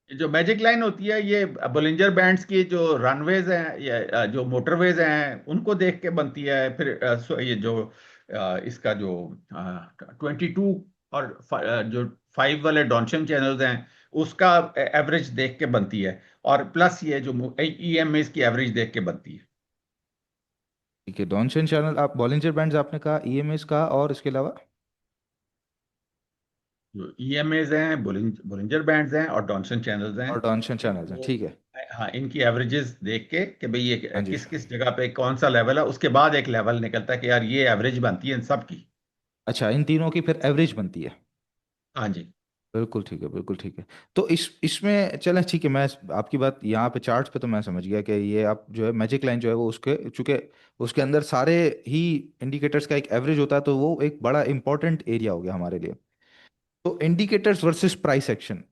ये जो मैजिक लाइन होती है, ये बोलिंजर बैंड्स की जो रनवेज हैं या जो मोटरवेज हैं उनको देख के बनती है। फिर ये जो इसका जो 22 और जो 5 वाले डॉन्शन चैनल्स हैं उसका एवरेज देख के बनती है। और प्लस ये जो EMAs की एवरेज देख के बनती है। ठीक है, डॉनसन चैनल, आप बॉलिंजर बैंड्स आपने कहा, ईएमएस कहा, और इसके अलावा? जो EMAs हैं, बोलिंजर बैंड्स हैं और डॉन्सन चैनल्स हैं, और डॉनसन चैनल्स हैं, इनको, ठीक है। हाँ, इनकी एवरेजेस देख के कि भाई ये हाँ जी। किस किस जगह पे कौन सा लेवल है, उसके बाद एक लेवल निकलता है कि यार ये एवरेज बनती है इन सब की। अच्छा, इन तीनों की फिर एवरेज बनती है। हाँ जी। बिल्कुल ठीक है, बिल्कुल ठीक है। तो इसमें चलें, ठीक है, मैं आपकी बात यहाँ पे चार्ट्स पे तो मैं समझ गया कि ये आप जो है मैजिक लाइन जो है वो उसके चूंकि उसके अंदर सारे ही इंडिकेटर्स का एक एवरेज होता है, तो वो एक बड़ा इंपॉर्टेंट एरिया हो गया हमारे लिए। तो इंडिकेटर्स वर्सेस प्राइस एक्शन,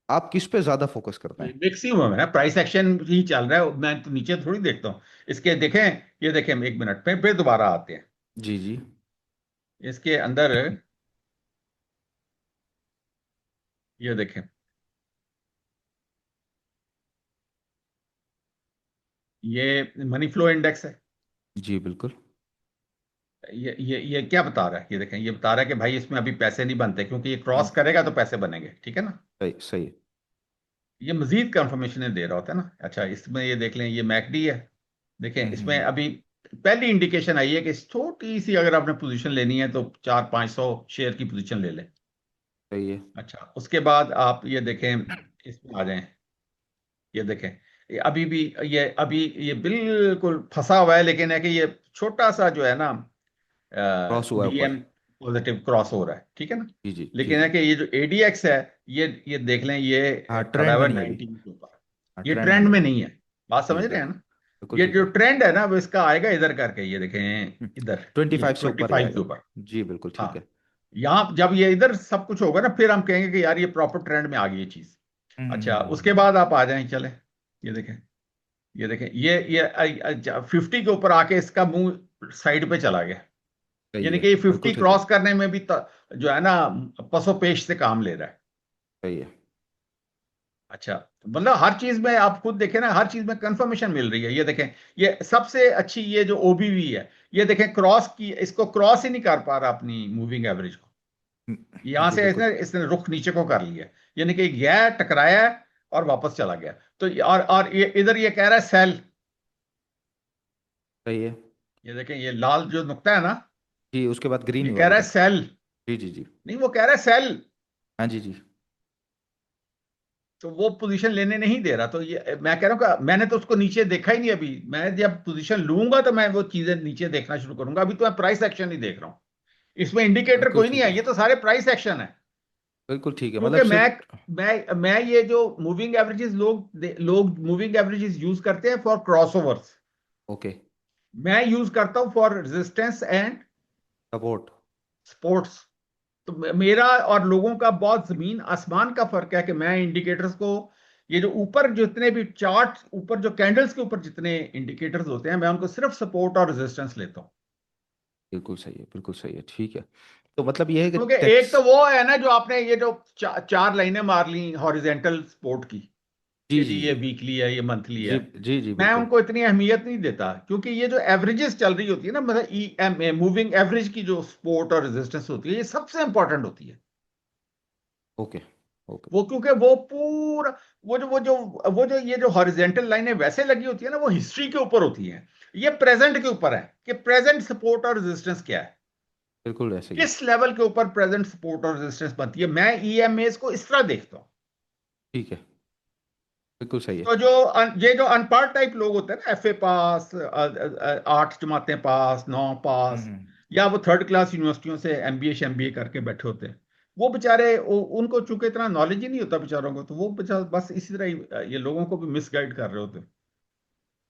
आप किस पे ज्यादा फोकस करते हैं? मैक्सिमम है ना, प्राइस एक्शन ही चल रहा है, मैं तो नीचे थोड़ी देखता हूँ। इसके देखें, ये देखें, 1 मिनट पे फिर दोबारा आते हैं जी जी। इसके अंदर। ये देखें, ये मनी फ्लो इंडेक्स है। जी बिल्कुल। ये क्या बता रहा है, ये देखें, ये बता रहा है कि भाई इसमें अभी पैसे नहीं बनते, क्योंकि ये क्रॉस हम्म, करेगा तो पैसे बनेंगे, ठीक है ना। सही सही। ये मजीद कंफर्मेशन दे रहा होता है ना। अच्छा, इसमें ये देख लें, ये मैकडी है। देखें, इसमें हम्म। अभी पहली इंडिकेशन आई है कि छोटी सी अगर आपने पोजीशन लेनी है तो 400-500 शेयर की पोजीशन ले लें। सही है। अच्छा, उसके बाद आप ये देखें, इसमें आ जाएं। ये देखें, ये अभी भी, ये बिल्कुल फंसा हुआ है, लेकिन है कि ये छोटा सा जो है ना क्रॉस हुआ है ऊपर। BM पॉजिटिव क्रॉस हो रहा है, ठीक है ना। जी जी जी लेकिन है जी। कि ये जो ADX है, ये देख लें, हाँ, ये खड़ा ट्रेंड हुआ में है नहीं है अभी। 19 के ऊपर। हाँ, ये ट्रेंड में ट्रेंड नहीं में है। नहीं है। बात जी समझ रहे हैं बिल्कुल। ना। बिल्कुल ये ठीक जो है। ट्रेंड है ना वो इसका आएगा इधर करके, ये देखें इधर, ये 25 से ऊपर ही 25 के आएगा। ऊपर। जी बिल्कुल ठीक है। हाँ, यहाँ जब ये इधर सब कुछ होगा ना, फिर हम कहेंगे कि यार ये प्रॉपर ट्रेंड में आ गई ये चीज। अच्छा, उसके हम्म। बाद आप आ जाएं, चले। ये देखें, ये देखें, ये 50 के ऊपर आके इसका मुंह साइड पे चला गया। सही यानी है। कि ये बिल्कुल 50 ठीक है। क्रॉस करने में भी जो है ना, पसोपेश से काम ले रहा है। सही है। अच्छा, मतलब हर चीज में आप खुद देखें ना, हर चीज में कंफर्मेशन मिल रही है। ये देखें, ये सबसे अच्छी ये जो OBV है, ये देखें क्रॉस की, इसको क्रॉस ही नहीं कर पा रहा अपनी मूविंग एवरेज को। यहां जी से बिल्कुल। इसने इसने रुख नीचे को कर लिया, यानी कि गया, टकराया है और वापस चला गया। तो और ये इधर ये कह रहा है सेल। सही है। ये देखें, ये लाल जो नुक्ता है ना, जी, उसके बाद ग्रीन ये हुआ कह अभी रहा है तक। सेल। जी जी जी। नहीं, वो कह रहा है सेल। हाँ जी जी। तो वो पोजीशन लेने नहीं दे रहा। तो ये मैं कह रहा हूँ कि मैंने तो उसको नीचे देखा ही नहीं अभी। मैं जब पोजीशन लूंगा तो मैं वो चीजें नीचे देखना शुरू करूंगा। अभी तो मैं प्राइस एक्शन ही देख रहा हूँ। इसमें इंडिकेटर बिल्कुल कोई नहीं ठीक है, है। ये तो सारे प्राइस एक्शन है। बिल्कुल ठीक है, मतलब क्योंकि मैं सिर्फ। मैं ये जो मूविंग एवरेजेस लोग मूविंग एवरेजेस यूज करते हैं फॉर क्रॉसओवर्स। ओके। मैं यूज करता हूं for resistance and support. Sports. तो मेरा और लोगों का बहुत जमीन आसमान का फर्क है कि मैं इंडिकेटर्स को, ये जो ऊपर जितने भी चार्ट ऊपर जो कैंडल्स के ऊपर जितने इंडिकेटर्स होते हैं, मैं उनको सिर्फ सपोर्ट और रेजिस्टेंस लेता हूं। बिल्कुल सही है, बिल्कुल सही है, ठीक है। तो मतलब ये है कि क्योंकि एक टेक्स। तो वो है ना, जो आपने ये जो चार लाइनें मार ली हॉरिजेंटल सपोर्ट की, जी कि जी जी ये जी। वीकली है, ये मंथली जी है, जी जी मैं बिल्कुल। उनको इतनी अहमियत नहीं देता। क्योंकि ये जो एवरेजेस चल रही होती है ना, मतलब EMA मूविंग एवरेज की जो सपोर्ट और रेजिस्टेंस होती है, ये सबसे इंपॉर्टेंट होती है। ओके। ओके। वो क्योंकि वो पूरा, वो जो ये जो हॉरिजेंटल लाइनें वैसे लगी होती है ना, वो हिस्ट्री के ऊपर होती है। ये प्रेजेंट के ऊपर है कि प्रेजेंट सपोर्ट और रेजिस्टेंस क्या है, बिल्कुल ऐसे ही। किस लेवल के ऊपर प्रेजेंट सपोर्ट और रेजिस्टेंस बनती है। मैं EMAs को इस तरह देखता हूं। ठीक है। बिल्कुल सही है। तो ये जो अनपढ़ टाइप लोग होते हैं ना, एफए पास, 8 जमातें पास, 9 पास, हम्म। या वो थर्ड क्लास यूनिवर्सिटियों से एमबीए एमबीए करके बैठे होते हैं, वो बेचारे उनको चूंकि इतना नॉलेज ही नहीं होता बेचारों को, तो वो बेचारे बस इसी तरह ही ये लोगों को भी मिसगाइड कर रहे होते हैं।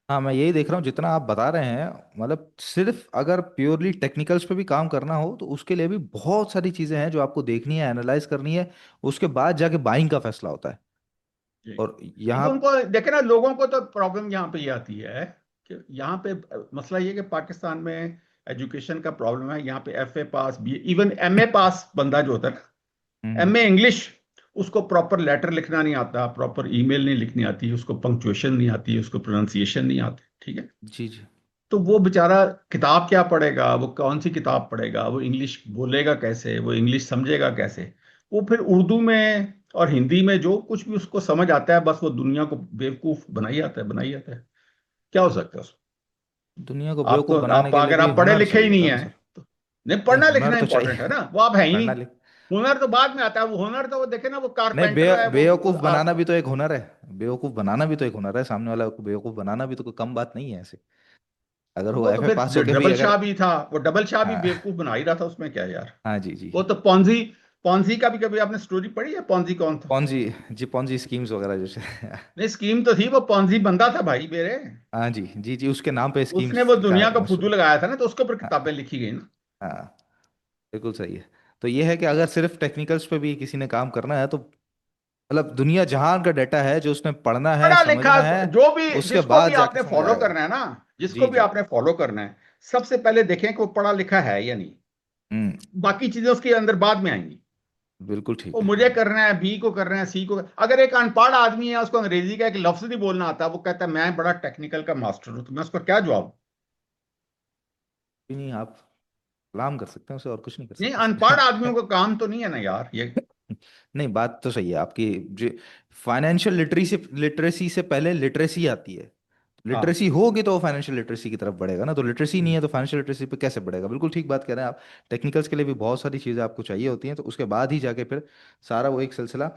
हाँ, मैं यही देख रहा हूँ जितना आप बता रहे हैं, मतलब सिर्फ अगर प्योरली टेक्निकल्स पे भी काम करना हो तो उसके लिए भी बहुत सारी चीज़ें हैं जो आपको देखनी है, एनालाइज करनी है, उसके बाद जाके बाइंग का फैसला होता है। जी। और अब यहाँ। उनको देखे ना, लोगों को तो प्रॉब्लम यहाँ पे ये आती है कि यहाँ पे मसला ये है कि पाकिस्तान में एजुकेशन का प्रॉब्लम है। यहाँ पे एफए पास, बी, इवन एमए पास बंदा जो होता है ना, हम्म। एमए इंग्लिश, उसको प्रॉपर लेटर लिखना नहीं आता, प्रॉपर ईमेल नहीं लिखनी आती, उसको पंक्चुएशन नहीं आती, उसको प्रोनाउंसिएशन नहीं आती, ठीक है। जी जी। तो वो बेचारा किताब क्या पढ़ेगा, वो कौन सी किताब पढ़ेगा, वो इंग्लिश बोलेगा कैसे, वो इंग्लिश समझेगा कैसे? वो फिर उर्दू में और हिंदी में जो कुछ भी उसको समझ आता है, बस वो दुनिया को बेवकूफ बनाई आता है, बनाई आता है। क्या हो सकता है उसमें? दुनिया को आप तो बेवकूफ़ बनाने आप के लिए अगर भी आप पढ़े हुनर लिखे ही चाहिए नहीं होता है ना है, सर। तो नहीं, नहीं, पढ़ना हुनर लिखना तो इंपॉर्टेंट है चाहिए। ना, वो आप है ही पढ़ना नहीं। लिख हुनर तो बाद में आता है, वो हुनर तो वो देखे ना, वो नहीं, कारपेंटर है वो बेवकूफ़ बनाना आप। भी तो एक हुनर है। बेवकूफ़ बनाना भी तो एक हुनर है, सामने वाला को बेवकूफ़ बनाना भी तो कोई कम बात नहीं है ऐसे। अगर वो वो तो एफए फिर पास होके भी डबल अगर। शाह भी था, वो डबल शाह भी हाँ। बेवकूफ बना ही रहा था, उसमें क्या है यार। हाँ जी जी। वो तो पॉन्जी, पॉन्जी का भी कभी आपने स्टोरी पढ़ी है? पॉन्जी कौन था? पॉन्जी। जी, पॉन्जी स्कीम्स वगैरह जैसे। नहीं, स्कीम तो थी, वो पॉन्जी बंदा था भाई मेरे। हाँ जी जी जी, उसके नाम पे उसने स्कीम्स वो का दुनिया को फुदू सुना। लगाया था ना, तो उसके ऊपर किताबें हाँ। लिखी गई ना। हाँ, बिल्कुल सही है। तो ये है कि अगर सिर्फ टेक्निकल्स पे भी किसी ने काम करना है तो मतलब दुनिया जहान का डाटा है जो उसने पढ़ना है, पढ़ा लिखा समझना है, जो भी, उसके जिसको भी बाद जाके आपने समझ फॉलो आएगा। करना है ना, जिसको जी भी जी। आपने फॉलो करना है, सबसे पहले देखें कि वो पढ़ा लिखा है या नहीं। हम्म। बाकी चीजें उसके अंदर बाद में आएंगी। बिल्कुल वो ठीक है। मुझे करना है, बी को करना है, सी को अगर एक अनपढ़ आदमी है, उसको अंग्रेजी का एक लफ्ज नहीं बोलना आता, वो कहता है मैं बड़ा टेक्निकल का मास्टर हूं, तो मैं उसको क्या जवाब? नहीं, आप सलाम कर सकते हैं उसे, और कुछ नहीं कर नहीं, सकते अनपढ़ सर। आदमियों का काम तो नहीं है ना यार ये। नहीं, बात तो सही है आपकी। जो फाइनेंशियल लिटरेसी लिटरेसी से पहले लिटरेसी आती है। हाँ। लिटरेसी होगी तो वो फाइनेंशियल लिटरेसी की तरफ बढ़ेगा ना, तो लिटरेसी नहीं हम्म। है तो फाइनेंशियल लिटरेसी पे कैसे बढ़ेगा? बिल्कुल ठीक बात कह रहे हैं आप। टेक्निकल्स के लिए भी बहुत सारी चीज़ें आपको चाहिए होती हैं, तो उसके बाद ही जाके फिर सारा वो एक सिलसिला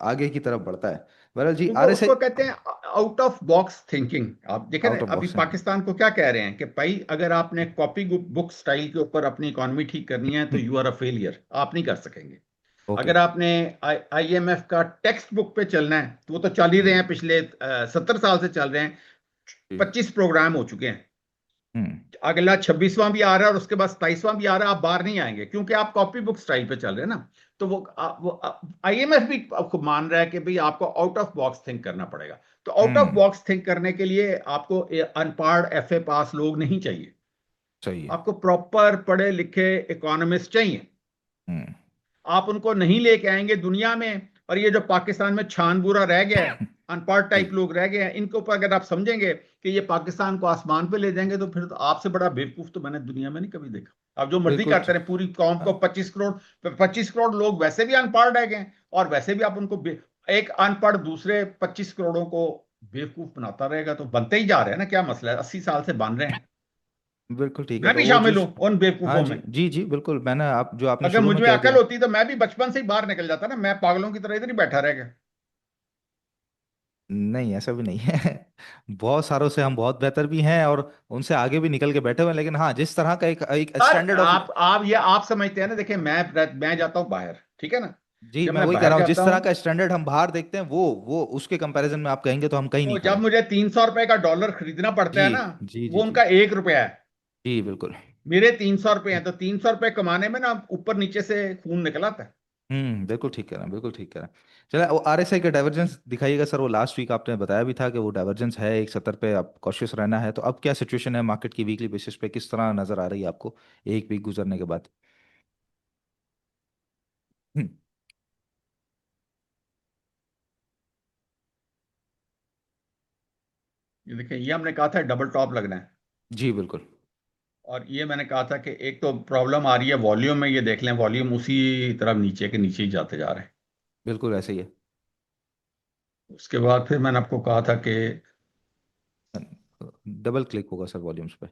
आगे की तरफ बढ़ता है। बहरहाल जी, क्योंकि आर एस आई। उसको कहते हैं आउट ऑफ बॉक्स थिंकिंग। आप देखें ना, आउट ऑफ अभी बॉक्स थिंकिंग। पाकिस्तान को क्या कह रहे हैं कि भाई अगर आपने कॉपी बुक स्टाइल के ऊपर अपनी इकोनॉमी ठीक करनी है तो यू आर अ फेलियर, आप नहीं कर सकेंगे। ओके। अगर आपने आईएमएफ का टेक्स्ट बुक पे चलना है, तो वो तो चल ही रहे हैं, पिछले 70 साल से चल रहे हैं। जी। 25 प्रोग्राम हो चुके हैं। हम्म। अगला 26वां भी आ रहा है और उसके बाद 27वां भी आ रहा है, आप बाहर नहीं आएंगे क्योंकि आप कॉपी बुक स्टाइल पे चल रहे हैं ना। तो वो आईएमएफ भी आपको मान रहा है कि भाई आपको आउट ऑफ बॉक्स थिंक करना पड़ेगा। तो out of hmm. Box think करने के लिए आपको अनपढ़ एफए पास लोग नहीं चाहिए। सही है। आपको प्रॉपर पढ़े लिखे इकोनॉमिस्ट चाहिए। हम्म। आप उनको नहीं लेके आएंगे दुनिया में, और ये जो पाकिस्तान में छान बुरा रह गया है, अनपढ़ जी। टाइप लोग रह गए हैं, इनके ऊपर अगर आप समझेंगे कि ये पाकिस्तान को आसमान पे ले जाएंगे, तो फिर तो आपसे बड़ा बेवकूफ तो मैंने दुनिया में नहीं कभी देखा। आप जो मर्जी बिल्कुल करते रहे, पूरी कौम को हाँ, 25 करोड़, 25 करोड़ लोग वैसे भी अनपढ़ रह गए हैं, और वैसे भी आप उनको एक अनपढ़ दूसरे 25 करोड़ों को बेवकूफ बनाता रहेगा, तो बनते ही जा रहे हैं ना। क्या मसला है, 80 साल से बन रहे हैं। बिल्कुल ठीक है। मैं तो भी वो जो शामिल हूं उन हाँ बेवकूफों जी में। जी जी, बिल्कुल, मैंने आप जो आपने अगर शुरू मुझ में में कह अकल दिया। होती तो मैं भी बचपन से ही बाहर निकल जाता ना, मैं पागलों की तरह इधर ही बैठा रह गया। नहीं, ऐसा भी नहीं है। बहुत सारों से हम बहुत बेहतर भी हैं और उनसे आगे भी निकल के बैठे हुए हैं, लेकिन हाँ, जिस तरह का एक एक सर स्टैंडर्ड ऑफ। आप समझते हैं ना, देखिए मैं जाता हूँ बाहर, ठीक है ना। जी, जब मैं मैं वही कह बाहर रहा हूँ, जाता जिस हूँ, तरह का स्टैंडर्ड हम बाहर देखते हैं वो उसके कंपैरिजन में आप कहेंगे तो हम कहीं नहीं तो खड़े। जब मुझे 300 रुपए का डॉलर खरीदना पड़ता जी है ना, जी जी वो जी। उनका 1 रुपया है। जी बिल्कुल। मेरे 300 रुपये हैं, तो 300 रुपये कमाने में ना ऊपर नीचे से खून निकल आता है। बिल्कुल ठीक कह रहे हैं, बिल्कुल ठीक कह रहे हैं। चलिए, वो आरएसआई का डाइवर्जेंस दिखाइएगा सर। वो लास्ट वीक आपने बताया भी था कि वो डाइवर्जेंस है 170 पे, आप कॉशियस रहना है। तो अब क्या सिचुएशन है मार्केट की वीकली बेसिस पे, किस तरह नजर आ रही है आपको एक वीक गुजरने के बाद? हम्म। ये देखिए, ये हमने कहा था डबल टॉप लगना है। जी बिल्कुल। और ये मैंने कहा था कि एक तो प्रॉब्लम आ रही है वॉल्यूम में, ये देख लें वॉल्यूम उसी तरफ नीचे के नीचे ही जाते जा रहे हैं। बिल्कुल ऐसे ही है। उसके बाद फिर मैंने आपको कहा था कि डबल क्लिक होगा सर वॉल्यूम्स पे।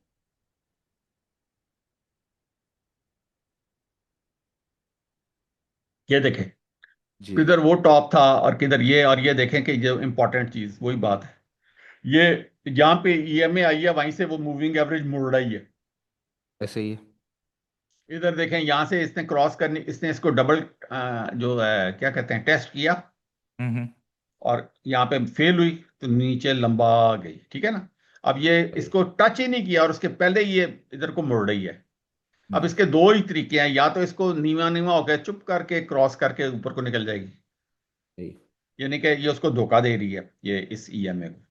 ये देखें, जी। किधर वो टॉप था और किधर ये, और ये देखें कि जो इंपॉर्टेंट चीज वही बात है, ये यहाँ पे ईएमए आई है, वहीं से वो मूविंग एवरेज मुड़ रही है। ऐसे ही है। इधर देखें, यहाँ से इसने क्रॉस करनी, इसने इसको डबल जो है क्या कहते हैं टेस्ट किया, हम्म। और यहाँ पे फेल हुई, तो नीचे लंबा गई, ठीक है ना। अब ये सही। इसको टच ही नहीं किया और उसके पहले ही ये इधर को मुड़ रही है। अब हम्म। इसके दो ही तरीके हैं, या तो इसको नीवा नीवा होकर चुप करके क्रॉस करके ऊपर को निकल जाएगी, सही। यानी कि ये उसको धोखा दे रही है ये इस ईएमए को,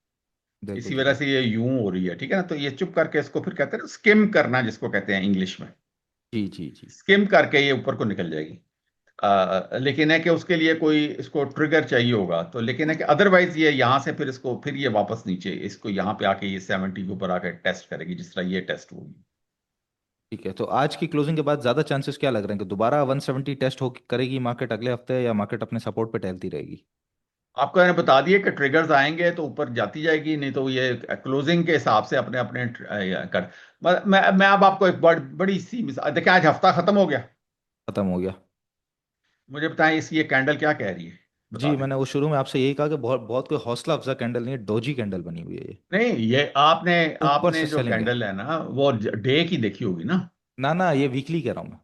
बिल्कुल इसी ठीक वजह है। से ये यूं हो रही है, ठीक है ना। तो ये चुप करके इसको फिर कहते हैं ना स्किम करना, जिसको कहते हैं इंग्लिश में, जी जी जी। स्किम करके ये ऊपर को निकल जाएगी। लेकिन है कि उसके लिए कोई इसको ट्रिगर चाहिए होगा, तो लेकिन है कि अदरवाइज ये यहाँ से फिर इसको फिर ये वापस नीचे इसको यहाँ पे आके ये 70 के ऊपर आके टेस्ट करेगी, जिस तरह ये टेस्ट होगी। ठीक है, तो आज की क्लोजिंग के बाद ज़्यादा चांसेस क्या लग रहे हैं कि दोबारा 170 टेस्ट हो करेगी मार्केट अगले हफ्ते, या मार्केट अपने सपोर्ट पे टहलती रहेगी? आपको मैंने बता दिया कि ट्रिगर्स आएंगे तो ऊपर जाती जाएगी, नहीं तो ये क्लोजिंग के हिसाब से अपने अपने कर। मैं अब आपको एक बड़ी सी मिसाल देखिए, आज हफ्ता खत्म हो गया। खत्म हो गया। मुझे बताएं इस ये कैंडल क्या कह रही है, बता जी, दें। मैंने वो शुरू में आपसे यही कहा कि बहुत बहुत कोई हौसला अफजा कैंडल नहीं है, डोजी कैंडल बनी हुई है ये। नहीं, ये आपने ऊपर आपने से जो सेलिंग है। कैंडल है ना वो डे की देखी होगी ना। ना ना, ये वीकली कह रहा हूँ मैं।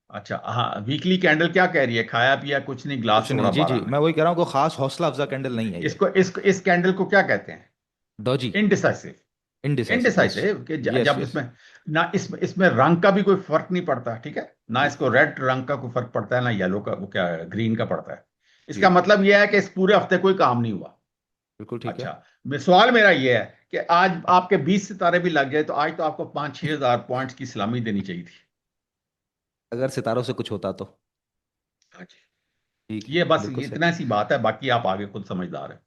अच्छा हाँ, वीकली कैंडल क्या कह रही है, खाया पिया कुछ नहीं, गिलास कुछ नहीं, तोड़ा जी जी, 12 ने। मैं वही कह रहा हूँ, कोई खास हौसला अफजा कैंडल नहीं है ये। इसको इस कैंडल को क्या कहते हैं, doji. Indecisive. Indecisive, yes. Indecisive कि यस जब यस। इसमें ना इसमें रंग का भी कोई फर्क नहीं पड़ता, ठीक है ना, जी इसको रेड रंग का कोई फर्क पड़ता है ना येलो का, वो क्या ग्रीन का पड़ता है। जी। इसका मतलब यह है कि इस पूरे हफ्ते कोई काम नहीं हुआ। बिल्कुल ठीक है। अच्छा, सवाल मेरा यह है कि आज आपके 20 सितारे भी लग जाए तो आज तो आपको 5-6 हजार पॉइंट्स की सलामी देनी चाहिए थी। अगर सितारों से कुछ होता तो। अच्छा, ठीक है, ये बस बिल्कुल सही। इतना सी बात है, बाकी आप आगे खुद समझदार है।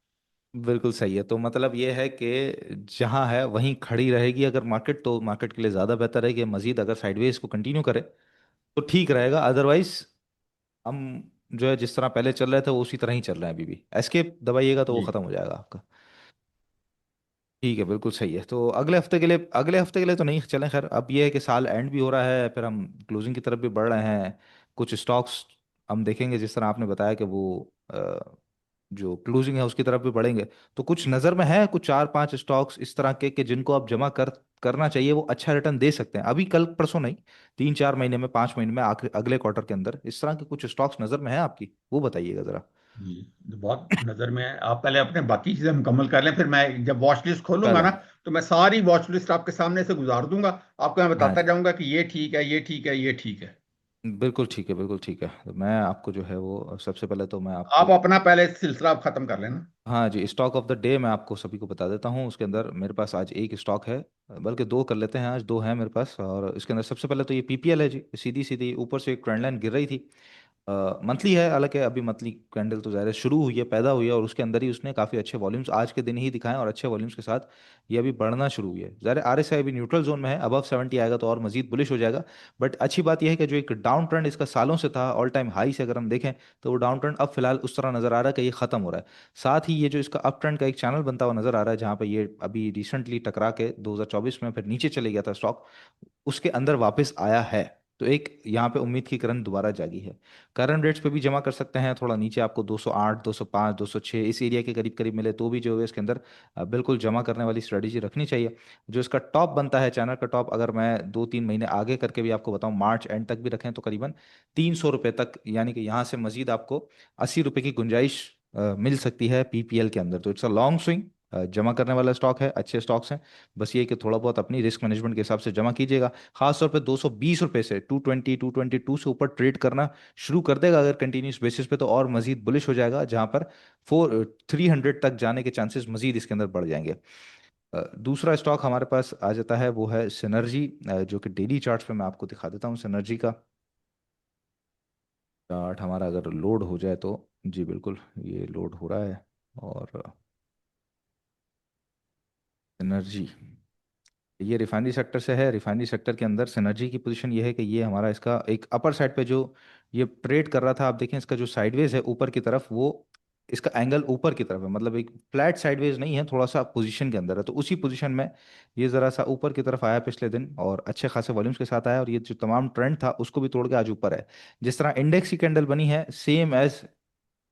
बिल्कुल सही है, तो मतलब ये है कि जहाँ है वहीं खड़ी रहेगी अगर मार्केट, तो मार्केट के लिए ज़्यादा बेहतर है कि मजीद अगर साइडवेज को कंटिन्यू करे तो ठीक जी रहेगा। अदरवाइज हम जो है जिस तरह पहले चल रहे थे वो उसी तरह ही चल रहे हैं अभी भी। एस्केप दबाइएगा तो वो जी खत्म हो जाएगा आपका। ठीक है, बिल्कुल सही है। तो अगले हफ्ते के लिए तो नहीं चलें, खैर अब ये है कि साल एंड भी हो रहा है, फिर हम क्लोजिंग की तरफ भी बढ़ रहे हैं। कुछ स्टॉक्स हम देखेंगे, जिस तरह आपने बताया कि वो जो क्लोजिंग है उसकी तरफ भी बढ़ेंगे। तो कुछ नज़र में है कुछ 4-5 स्टॉक्स इस तरह के कि जिनको आप जमा करना चाहिए, वो अच्छा रिटर्न दे सकते हैं अभी कल परसों नहीं, 3-4 महीने में, 5 महीने में, अगले क्वार्टर के अंदर, इस तरह के कुछ स्टॉक्स नज़र में है आपकी, वो बताइएगा ज़रा। जी, तो बहुत नजर में है। आप पहले अपने बाकी चीजें मुकम्मल कर लें, फिर मैं जब वॉच लिस्ट खोलूंगा चलें। ना, तो मैं सारी वॉच लिस्ट आपके सामने से गुजार दूंगा, आपको मैं हाँ बताता जी। जाऊंगा कि ये ठीक है, ये ठीक है, ये ठीक है। बिल्कुल ठीक है, बिल्कुल ठीक है। तो मैं आपको जो है वो सबसे पहले तो मैं आप आपको, अपना पहले सिलसिला आप खत्म कर लेना। हाँ जी, स्टॉक ऑफ द डे मैं आपको सभी को बता देता हूँ। उसके अंदर मेरे पास आज एक स्टॉक है, बल्कि दो कर लेते हैं, आज दो हैं मेरे पास। और इसके अंदर सबसे पहले तो ये पीपीएल है जी। सीधी सीधी ऊपर से एक ट्रेंड लाइन गिर रही थी, मंथली है हालांकि, अभी मंथली कैंडल तो ज़ाहिर है शुरू हुई है, पैदा हुई है, और उसके अंदर ही उसने काफ़ी अच्छे वॉल्यूम्स आज के दिन ही दिखाए, और अच्छे वॉल्यूम्स के साथ ये अभी बढ़ना शुरू हुई है। ज़ाहिर आरएसआई अभी न्यूट्रल जोन में है, अबव 70 आएगा तो और मजीद बुलिश हो जाएगा। बट अच्छी बात यह है कि जो एक डाउन ट्रेंड इसका सालों से था, ऑल टाइम हाई से अगर हम देखें, तो वो डाउन ट्रेंड अब फिलहाल उस तरह नज़र आ रहा है कि ये ख़त्म हो रहा है। साथ ही ये जो इसका अप ट्रेंड का एक चैनल बनता हुआ नज़र आ रहा है, जहाँ पे ये अभी रिसेंटली टकरा के 2024 में फिर नीचे चले गया था स्टॉक, उसके अंदर वापस आया है। तो एक यहाँ पे उम्मीद की किरण दोबारा जागी है। करंट रेट्स पे भी जमा कर सकते हैं, थोड़ा नीचे आपको 208, 205, 206 इस एरिया के करीब करीब मिले तो भी जो है इसके अंदर बिल्कुल जमा करने वाली स्ट्रेटेजी रखनी चाहिए। जो इसका टॉप बनता है, चैनल का टॉप, अगर मैं 2-3 महीने आगे करके भी आपको बताऊं, मार्च एंड तक भी रखें, तो करीबन 300 रुपये तक, यानी कि यहाँ से मजीद आपको 80 रुपये की गुंजाइश मिल सकती है पीपीएल के अंदर। तो इट्स अ लॉन्ग स्विंग, जमा करने वाला स्टॉक है, अच्छे स्टॉक्स हैं। बस ये कि थोड़ा बहुत अपनी रिस्क मैनेजमेंट के हिसाब से जमा कीजिएगा। खासतौर पे 220 रुपये से 222 से ऊपर ट्रेड करना शुरू कर देगा अगर कंटिन्यूस बेसिस पे, तो और मजीद बुलिश हो जाएगा, जहां पर 300 तक जाने के चांसेस मजीद इसके अंदर बढ़ जाएंगे। दूसरा स्टॉक हमारे पास आ जाता है, वो है सिनर्जी, जो कि डेली चार्ट्स पे मैं आपको दिखा देता हूँ सिनर्जी का चार्ट। हमारा अगर लोड हो जाए तो, जी बिल्कुल ये लोड हो रहा है। और सिनर्जी, ये रिफाइनरी सेक्टर से है। रिफाइनरी सेक्टर के अंदर सिनर्जी की पोजीशन ये है कि ये हमारा इसका एक अपर साइड पे जो ये ट्रेड कर रहा था, आप देखें इसका जो साइडवेज है ऊपर की तरफ, वो इसका एंगल ऊपर की तरफ है, मतलब एक फ्लैट साइडवेज नहीं है, थोड़ा सा पोजीशन के अंदर है। तो उसी पोजीशन में ये ज़रा सा ऊपर की तरफ आया पिछले दिन, और अच्छे खासे वॉल्यूम्स के साथ आया, और ये जो तमाम ट्रेंड था उसको भी तोड़ के आज ऊपर है। जिस तरह इंडेक्स की कैंडल बनी है, सेम एज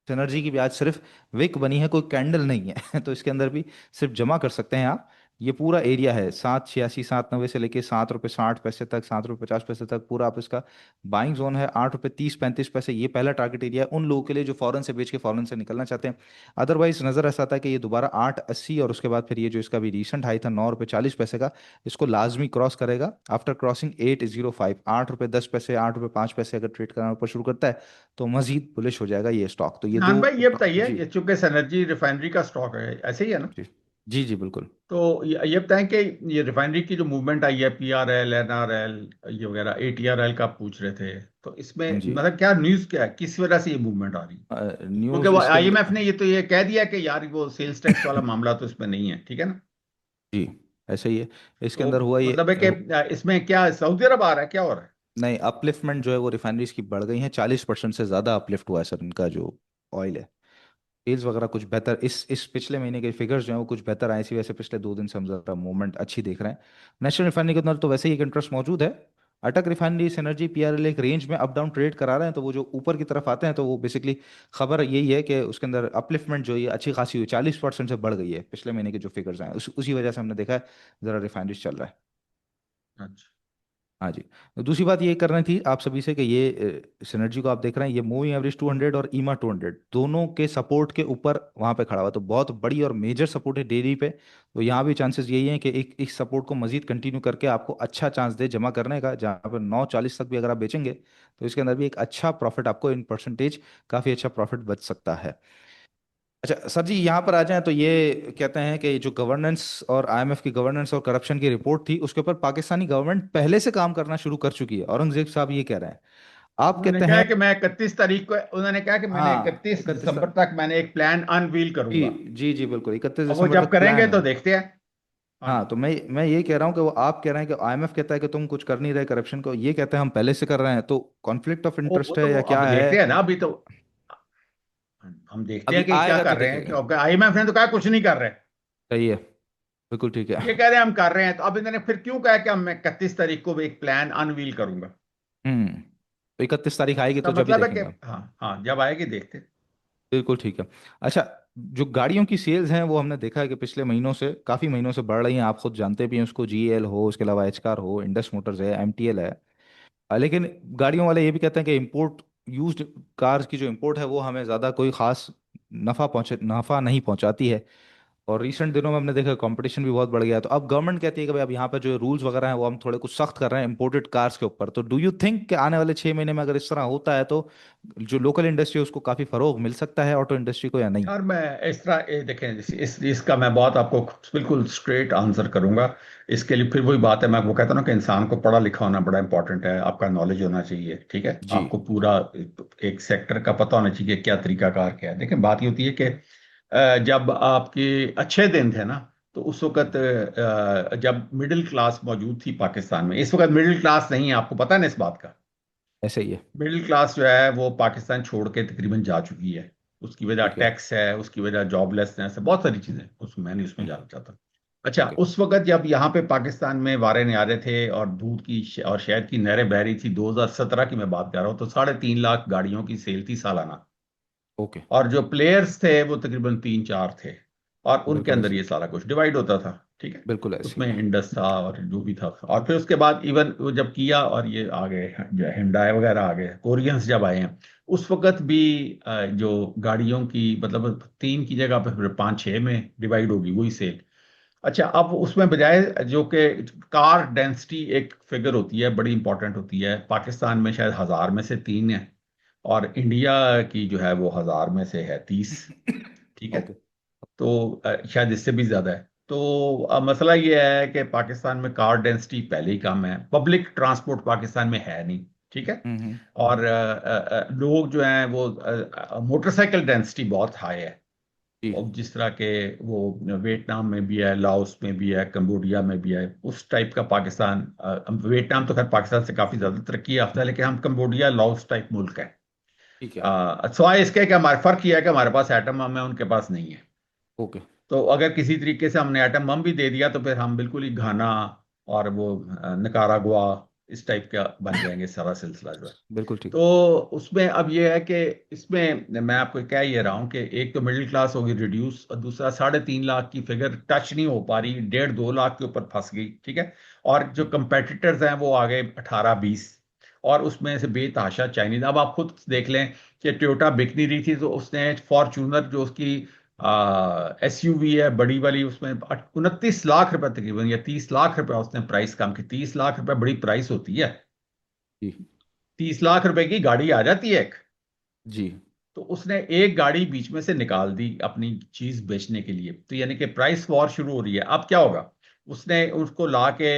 सिनर्जी की भी आज सिर्फ विक बनी है, कोई कैंडल नहीं है। तो इसके अंदर भी सिर्फ जमा कर सकते हैं आप। ये पूरा एरिया है 7.86 7.90 से लेके ₹7.60 तक, ₹7.50 तक पूरा आप इसका बाइंग जोन है। ₹8.30 35 ये पहला टारगेट एरिया है उन लोगों के लिए जो फॉरेन से बेच के फॉरेन से निकलना चाहते हैं। अदरवाइज नजर ऐसा आता है कि ये दोबारा 8.80 और उसके बाद फिर ये जो इसका भी रिसेंट हाई था ₹9.40 का, इसको लाजमी क्रॉस करेगा आफ्टर क्रॉसिंग 805। ₹8.10 ₹8.05 अगर ट्रेड करना ऊपर शुरू करता है तो मजीद बुलिश हो जाएगा ये स्टॉक। तो ये नान दो भाई ये बताइए, जी ये चूंकि एनर्जी रिफाइनरी का स्टॉक है, ऐसे ही है ना? जी जी जी बिल्कुल। तो ये बताएं कि ये रिफाइनरी की जो मूवमेंट आई है, PRL, NRL, ये वगैरह, ATRL का आप पूछ रहे थे, तो इसमें जी मतलब क्या न्यूज़, क्या है, किस वजह से ये मूवमेंट आ रही है? क्योंकि न्यूज़ वो इसके IMF अंदर ने ये कह दिया कि यार वो सेल्स टैक्स वाला मामला तो इसमें नहीं है, ठीक है ना? जी ऐसे ही है। इसके तो अंदर हुआ ये मतलब है कि इसमें क्या सऊदी अरब आ रहा है, क्या हो रहा है? नहीं, अपलिफ्टमेंट जो है वो रिफाइनरीज की बढ़ गई है, 40% से ज़्यादा अपलिफ्ट हुआ है सर इनका जो ऑयल है। सेल्स वगैरह कुछ बेहतर, इस पिछले महीने के फिगर्स जो हैं वो कुछ बेहतर आए, इसी वजह से पिछले 2 दिन से हम ज़रा मूवमेंट अच्छी देख रहे हैं। नेशनल रिफाइनरी के अंदर तो वैसे ही एक इंटरेस्ट मौजूद है। अटक रिफाइनरी एनर्जी PRL एक रेंज में अप डाउन ट्रेड करा रहे हैं, तो वो जो ऊपर की तरफ आते हैं तो वो बेसिकली खबर यही है कि उसके अंदर अपलिफ्टमेंट जो ये अच्छी खासी हुई, 40% से बढ़ गई है पिछले महीने के जो फिगर्स हैं, उसी वजह से हमने देखा है ज़रा रिफाइनरीज चल रहा है। अच्छा। हाँ जी। तो दूसरी बात ये करनी थी आप सभी से कि ये सिनर्जी को आप देख रहे हैं, ये मूविंग एवरेज 200 और ईमा 200 दोनों के सपोर्ट के ऊपर वहाँ पे खड़ा हुआ, तो बहुत बड़ी और मेजर सपोर्ट है डेली पे। तो यहाँ भी चांसेस यही हैं कि एक इस सपोर्ट को मजीद कंटिन्यू करके आपको अच्छा चांस दे जमा करने का, जहाँ पर 9.40 तक भी अगर आप बेचेंगे तो इसके अंदर भी एक अच्छा प्रॉफिट आपको इन परसेंटेज, काफ़ी अच्छा प्रॉफिट बच सकता है। अच्छा सर जी, यहाँ पर आ जाएं तो ये कहते हैं कि जो गवर्नेंस और IMF की गवर्नेंस और करप्शन की रिपोर्ट थी उसके ऊपर पाकिस्तानी गवर्नमेंट पहले से काम करना शुरू कर चुकी है, औरंगजेब साहब ये कह रहे हैं। आप उन्होंने कहते कहा हैं है कि मैं 31 तारीख को, उन्होंने कहा कि मैंने हाँ 31 दिसंबर तक मैंने एक प्लान अनवील जी करूंगा। जी जी बिल्कुल, 31 अब वो दिसंबर जब तक करेंगे प्लान तो है। देखते हैं। हाँ हाँ जी। तो मैं ये कह रहा हूँ कि वो आप कह रहे हैं कि IMF कहता है कि तुम कुछ कर नहीं रहे करप्शन को, ये कहते हैं हम पहले से कर रहे हैं, तो कॉन्फ्लिक्ट ऑफ वो इंटरेस्ट तो है या अब क्या है? देखते हैं ना, अभी तो हम देखते अभी हैं कि क्या आएगा तो कर रहे हैं, देखेंगे। क्योंकि IMF ने तो कहा कुछ नहीं कर रहे। सही है, बिल्कुल ठीक है। ये कह रहे हैं हम कर रहे हैं, तो अब इन्होंने फिर क्यों कहा कि मैं 31 तारीख को भी एक प्लान अनवील करूंगा? तो 31 तारीख आएगी इसका तो जब भी मतलब है कि देखेंगे हम। हाँ हाँ, जब आएगी देखते हैं। बिल्कुल ठीक है। अच्छा, जो गाड़ियों की सेल्स हैं वो हमने देखा है कि पिछले महीनों से, काफ़ी महीनों से बढ़ रही हैं, आप खुद जानते भी हैं उसको, GL हो, उसके अलावा एच कार हो, इंडस मोटर्स है, MTL है। लेकिन गाड़ियों वाले ये भी कहते हैं कि इंपोर्ट, यूज्ड कार्स की जो इंपोर्ट है वो हमें ज़्यादा कोई खास नफ़ा नहीं पहुंचाती है। और रिसेंट दिनों में हमने देखा कंपटीशन भी बहुत बढ़ गया है। तो अब गवर्नमेंट कहती है कि भाई अब यहाँ पर जो रूल्स वगैरह हैं वो हम थोड़े कुछ सख्त कर रहे हैं इंपोर्टेड कार्स के ऊपर। तो डू यू थिंक कि आने वाले 6 महीने में अगर इस तरह होता है तो जो लोकल इंडस्ट्री है उसको काफ़ी फरोग मिल सकता है, ऑटो इंडस्ट्री को, या नहीं? यार मैं इस तरह देखें, इसका मैं बहुत आपको बिल्कुल स्ट्रेट आंसर करूंगा। इसके लिए फिर वही बात है, मैं वो कहता हूँ ना कि इंसान को पढ़ा लिखा होना बड़ा इंपॉर्टेंट है, आपका नॉलेज होना चाहिए, ठीक है, जी आपको पूरा एक सेक्टर का पता होना चाहिए कि क्या तरीकाकार क्या है। देखें बात ये होती है कि जब आपके अच्छे दिन थे ना, तो उस वक्त जब मिडिल क्लास मौजूद थी पाकिस्तान में, इस वक्त मिडिल क्लास नहीं है, आपको पता है ना इस बात का? ऐसे ही है। मिडिल क्लास जो है वो पाकिस्तान छोड़ के तकरीबन जा चुकी है। उसकी वजह ठीक है। टैक्स है, उसकी वजह जॉबलेसनेस है, बहुत सारी चीजें, उसमें मैं नहीं उसमें हम्म, जाना चाहता। अच्छा, ओके। उस वक्त जब यहाँ पे पाकिस्तान में वारे न्यारे थे और दूध की और शहद की नहरें बह रही थी, 2017 की मैं बात कर रहा हूँ, तो 3.5 लाख गाड़ियों की सेल थी सालाना। ओके। और जो प्लेयर्स थे वो तकरीबन 3 4 थे, और उनके बिल्कुल अंदर ऐसे ये ही। सारा कुछ डिवाइड होता था, ठीक है। बिल्कुल ऐसे उसमें ही है। इंडस था और जो भी था, और फिर उसके बाद इवन वो जब किया और ये आ गए, जो हिंडाई वगैरह आ गए, कोरियंस जब आए हैं, उस वक्त भी जो गाड़ियों की मतलब 3 की जगह पर फिर 5 6 में डिवाइड होगी वही सेल। अच्छा, अब उसमें बजाय जो कि कार डेंसिटी एक फिगर होती है, बड़ी इंपॉर्टेंट होती है, पाकिस्तान में शायद 1000 में से 3 है, और इंडिया की जो है वो 1000 में से है 30, ठीक है। ओके। तो शायद इससे भी ज्यादा है। तो मसला ये है कि पाकिस्तान में कार डेंसिटी पहले ही कम है, पब्लिक ट्रांसपोर्ट पाकिस्तान में है नहीं, ठीक है। और लोग जो हैं वो मोटरसाइकिल डेंसिटी बहुत हाई है। जी और जिस तरह के वो वियतनाम में भी है, लाओस में भी है, कंबोडिया में भी है, उस टाइप का पाकिस्तान। वियतनाम तो खैर पाकिस्तान से काफी ज्यादा तरक्की याफ्ता है, लेकिन हम कंबोडिया लाओस टाइप मुल्क है। ठीक है। सवाल इसके कि हमारे फर्क यह है कि हमारे पास एटम बम है, उनके पास नहीं है। ओके। तो अगर किसी तरीके से हमने एटम बम भी दे दिया तो फिर हम बिल्कुल ही घाना और वो निकारागुआ इस टाइप का बन जाएंगे सारा सिलसिला जो है। बिल्कुल ठीक। तो उसमें अब ये है कि इसमें मैं आपको कह ये रहा हूँ कि एक तो मिडिल क्लास होगी रिड्यूस, और दूसरा 3.5 लाख की फिगर टच नहीं हो पा रही, 1.5-2 लाख के ऊपर फंस गई, ठीक है। और जो जी कंपेटिटर्स हैं वो आ गए 18-20, और उसमें से बेतहाशा चाइनीज। अब आप खुद देख लें कि टोयोटा बिक नहीं रही थी, तो उसने फॉर्च्यूनर जो उसकी एसयूवी है बड़ी वाली, उसमें 29 लाख रुपए तकरीबन, या 30 लाख रुपए उसने प्राइस कम की। 30 लाख रुपए बड़ी प्राइस होती है। जी 30 लाख रुपए की गाड़ी आ जाती है एक। जी। तो उसने एक गाड़ी बीच में से निकाल दी अपनी चीज बेचने के लिए, तो यानी कि प्राइस वॉर शुरू हो रही है। अब क्या होगा, उसने उसको ला के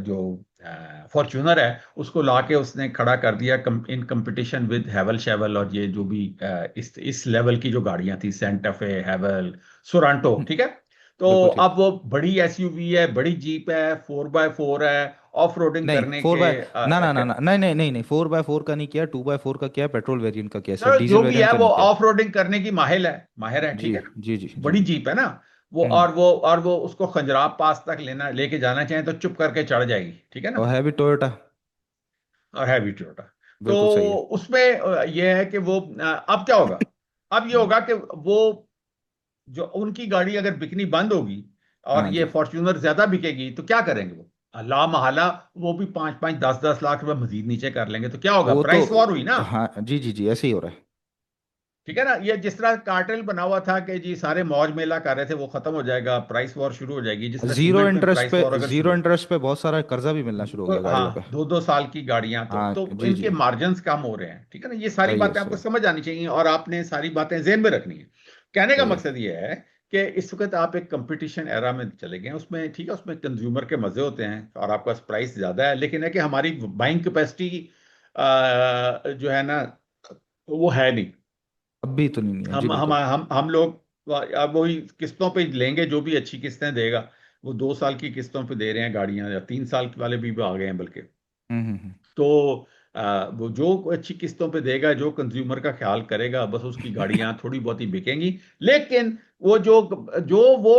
जो फॉर्च्यूनर है उसको ला के उसने खड़ा कर दिया इन कंपटीशन विद हैवल शेवल, और ये जो भी इस लेवल की जो गाड़ियां थी, सेंटा फे, हैवल, सोरांटो, ठीक है। तो बिल्कुल ठीक। अब वो बड़ी एसयूवी है, बड़ी जीप है, 4x4 है, ऑफ रोडिंग नहीं करने फोर के बाय ना ना ना ना नहीं नहीं नहीं नहीं, 4x4 का नहीं किया, 2x4 का किया, पेट्रोल वेरिएंट का किया, सिर्फ चलो डीजल जो भी वेरिएंट है का वो नहीं किया। ऑफ रोडिंग करने की माहिर है, जी ठीक है ना। जी जी जी बड़ी जी। जीप है ना वो, हम्म। और वो उसको खंजराब पास तक लेके जाना चाहे तो चुप करके चढ़ जाएगी, ठीक है ना। और है भी टोयोटा। और हैवी टोयोटा। तो बिल्कुल सही है। उसमें ये है कि वो अब क्या होगा, अब ये हम्म। होगा कि वो जो उनकी गाड़ी अगर बिकनी बंद होगी और हाँ ये जी। फॉर्च्यूनर ज्यादा बिकेगी, तो क्या करेंगे वो, ला महला वो भी 5-5 10-10 लाख रुपए मजीद नीचे कर लेंगे, तो क्या होगा, वो तो प्राइस वॉर हुई ना। हाँ जी जी जी, ऐसे ही हो रहा है। ठीक है ना, ये जिस तरह कार्टेल बना हुआ था कि जी सारे मौज मेला कर रहे थे, वो खत्म हो जाएगा, प्राइस वॉर शुरू हो जाएगी, जिस तरह जीरो सीमेंट में इंटरेस्ट प्राइस पे, वॉर अगर जीरो शुरू। इंटरेस्ट पे बहुत सारा कर्जा भी मिलना शुरू हो गया गाड़ियों पे। हाँ, 2-2 साल की गाड़ियां, हाँ तो जी इनके जी। मार्जिन्स कम हो रहे हैं, ठीक है ना। ये सारी सही है बातें आपको सही। समझ आनी चाहिए, और आपने सारी बातें जेहन में रखनी है। कहने का सही है। मकसद ये है कि इस वक्त आप एक कंपटीशन एरा में चले गए हैं, उसमें ठीक है, उसमें कंज्यूमर के मजे होते हैं और आपका प्राइस ज्यादा है, लेकिन है कि हमारी बाइंग कैपेसिटी जो है ना वो है नहीं। अब भी तो नहीं है जी, बिल्कुल। हम लोग अब वही किस्तों पे लेंगे, जो भी अच्छी किस्तें देगा। वो 2 साल की किस्तों पे दे रहे हैं गाड़ियां, या 3 साल वाले भी आ गए हैं बल्कि। हम्म। तो वो जो अच्छी किस्तों पे देगा, जो कंज्यूमर का ख्याल करेगा, बस उसकी गाड़ियां थोड़ी बहुत ही बिकेंगी। लेकिन वो जो जो वो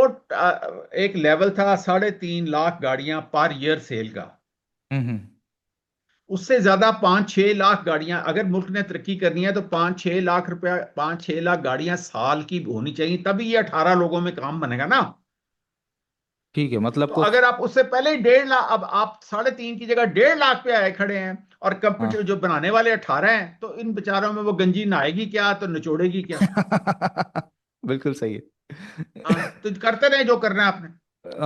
एक लेवल था 3.5 लाख गाड़ियां पर ईयर सेल का, हम्म। उससे ज्यादा 5-6 लाख गाड़ियां, अगर मुल्क ने तरक्की करनी है तो 5-6 लाख रुपया, 5-6 लाख गाड़ियां साल की होनी चाहिए, तभी ये 18 लोगों में काम बनेगा ना। ठीक है, मतलब तो को। अगर आप उससे पहले ही 1.5 लाख, अब आप 3.5 की जगह 1.5 लाख पे आए खड़े हैं, और कंप्यूटर हाँ। जो बनाने वाले 18 हैं, तो इन बेचारों में वो गंजी नहाएगी क्या, तो निचोड़ेगी क्या। बिल्कुल सही हाँ, है। तो करते रहे जो करना है आपने।